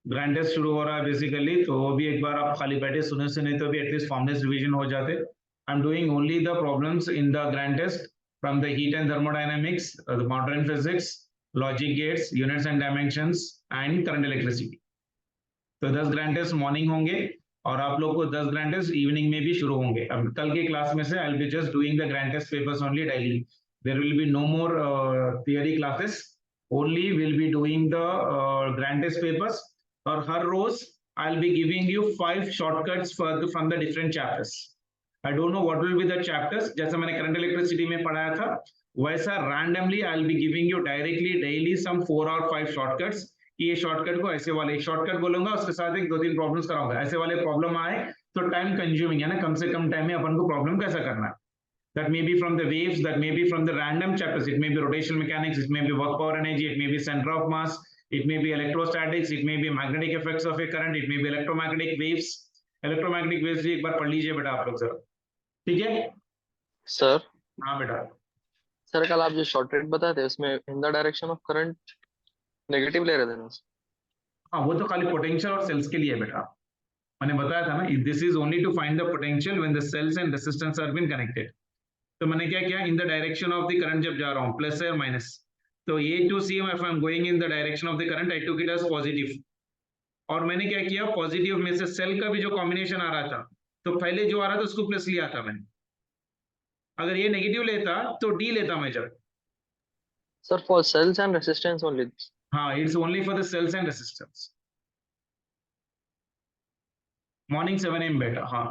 ग्रैंड टेस्ट शुरू हो रहा है बेसिकली, तो वो भी एक बार आप खाली बैठे सुने से नहीं तो भी एटलीस्ट फॉर्मलेस रिवीजन हो जाते। I am doing only the problems in the grand test from the heat and thermodynamics, the modern physics, logic gates, units and dimensions and current electricity. तो 10 ग्रैंड टेस्ट मॉर्निंग होंगे और आप लोग को 10 grand test evening में भी शुरू होंगे। अब कल की क्लास में से I will be just doing the grand test papers only daily. There will be no more theory classes, only will be doing the grand test papers, or her rows I'll be giving you 5 shortcuts from the different chapters. I don't know what will be the chapters, जैसा मैंने current electricity में पढ़ाया था वैसा randomly I'll be giving you directly daily some 4 or 5 shortcuts। ये shortcut को ऐसे वाले शॉर्टकट बोलूंगा, उसके साथ एक 2-3 प्रॉब्लम्स कराऊंगा। ऐसे वाले प्रॉब्लम आए तो टाइम कंज्यूमिंग है ना, कम से कम टाइम में अपन को प्रॉब्लम कैसा करना है। That may be from the waves, that may be from the random chapters, it may be rotational mechanics, it may be work power energy, it may be center of mass, it may be electrostatics, it may be magnetic effects of a current, it may be electromagnetic waves। electromagnetic waves भी एक बार पढ़ लीजिए बेटा आप लोग जरा, ठीक है? सर हाँ बेटा। सर कल आप जो शॉर्टकट बताए थे उसमें इन the direction of current negative ले रहे थे ना? हाँ वो तो खाली पोटेंशियल और सेल्स के लिए है बेटा, मैंने बताया था ना, this is only to find the potential when the cells and resistance are been connected. तो मैंने क्या किया, in the direction of the current जब जा रहा हूँ प्लस और माइनस, तो A to C if I am going in the direction of the current I took it as positive. और मैंने क्या किया, पॉजिटिव में से सेल का भी जो कॉम्बिनेशन आ रहा था तो पहले जो आ रहा था उसको प्लस लिया था मैंने। अगर ये नेगेटिव लेता तो डी लेता मैं जब। Sir for cells and resistance only? हाँ it's only for the cells and resistance. Morning 7 AM बेटा। हाँ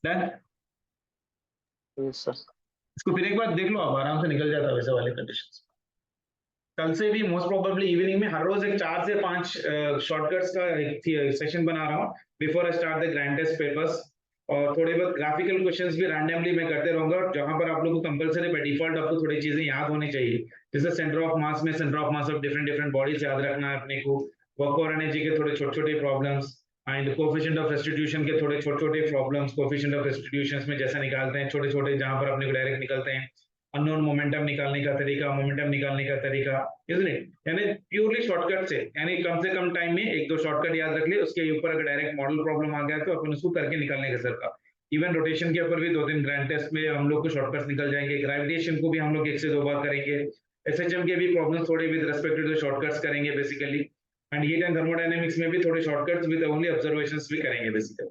डन। Yes sir. इसको फिर एक बार देख लो, आप आराम से निकल जाता है वैसे वाले कंडीशंस। कल से भी मोस्ट प्रोबेबली इवनिंग में हर रोज एक 4 से 5 शॉर्टकट्स का एक सेशन बना रहा हूँ before I start the grand test papers. और थोड़े बहुत ग्राफिकल क्वेश्चंस भी रैंडमली मैं करते रहूंगा, जहां पर आप लोगों को कंपलसरी बाय डिफॉल्ट आपको थोड़ी चीजें याद होनी चाहिए। जैसे सेंटर ऑफ मास में centre of mass of different bodies याद रखना है अपने को, वर्क और एनर्जी के थोड़े छोटे problems and coefficient of restitution के थोड़े छोटे प्रॉब्लम्स, कोएफिशिएंट ऑफ रेस्टिट्यूशंस में जैसे निकालते हैं छोटे जहां पर अपने को डायरेक्ट निकलते हैं, अननोन मोमेंटम निकालने का तरीका, मोमेंटम निकालने का तरीका, इसलिए यानी प्योरली शॉर्टकट से, यानी कम से कम टाइम में 1-2 शॉर्टकट याद रख लिए, उसके ऊपर अगर डायरेक्ट मॉडल प्रॉब्लम आ गया तो अपन उसको करके निकालने का सर का। इवन रोटेशन के ऊपर भी 2-3 ग्रैंड टेस्ट में हम लोग को शॉर्टकट्स निकल जाएंगे। ग्रेविटेशन को भी हम लोग 1 से 2 बार करेंगे। एसएचएम के भी प्रॉब्लम्स थोड़े with respect to the shortcuts करेंगे basically, and heat and thermodynamics में भी थोड़े शॉर्टकट्स विद ओनली ऑब्जर्वेशंस भी करेंगे बेसिकली,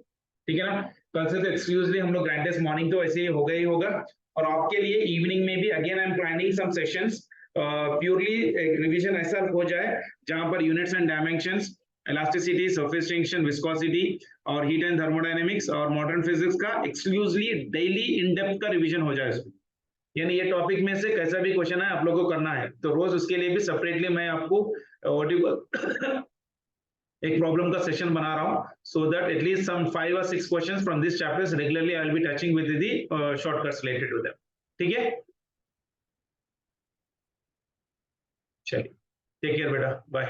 ठीक है ना? कल से तो एक्सक्लूसिवली हम लोग ग्रैंड मॉर्निंग तो वैसे ही होगा और आपके लिए इवनिंग में भी again I am planning some sessions purely revision ऐसा हो जाए जहां पर units and dimensions, elasticity, surface tension, viscosity और हीट एंड थर्मोडायनेमिक्स और मॉडर्न फिजिक्स का एक्सक्लूसिवली डेली इन डेप्थ का रिवीजन हो जाए उसमें। यानी ये टॉपिक में से कैसा भी क्वेश्चन है आप लोगों को करना है, तो रोज उसके लिए भी सेपरेटली मैं आपको एक प्रॉब्लम का सेशन बना रहा हूं, so that at least some 5 or 6 questions from this chapters regularly I will be touching with the shortcuts related to that. ठीक है, चलिए, टेक केयर बेटा, बाय।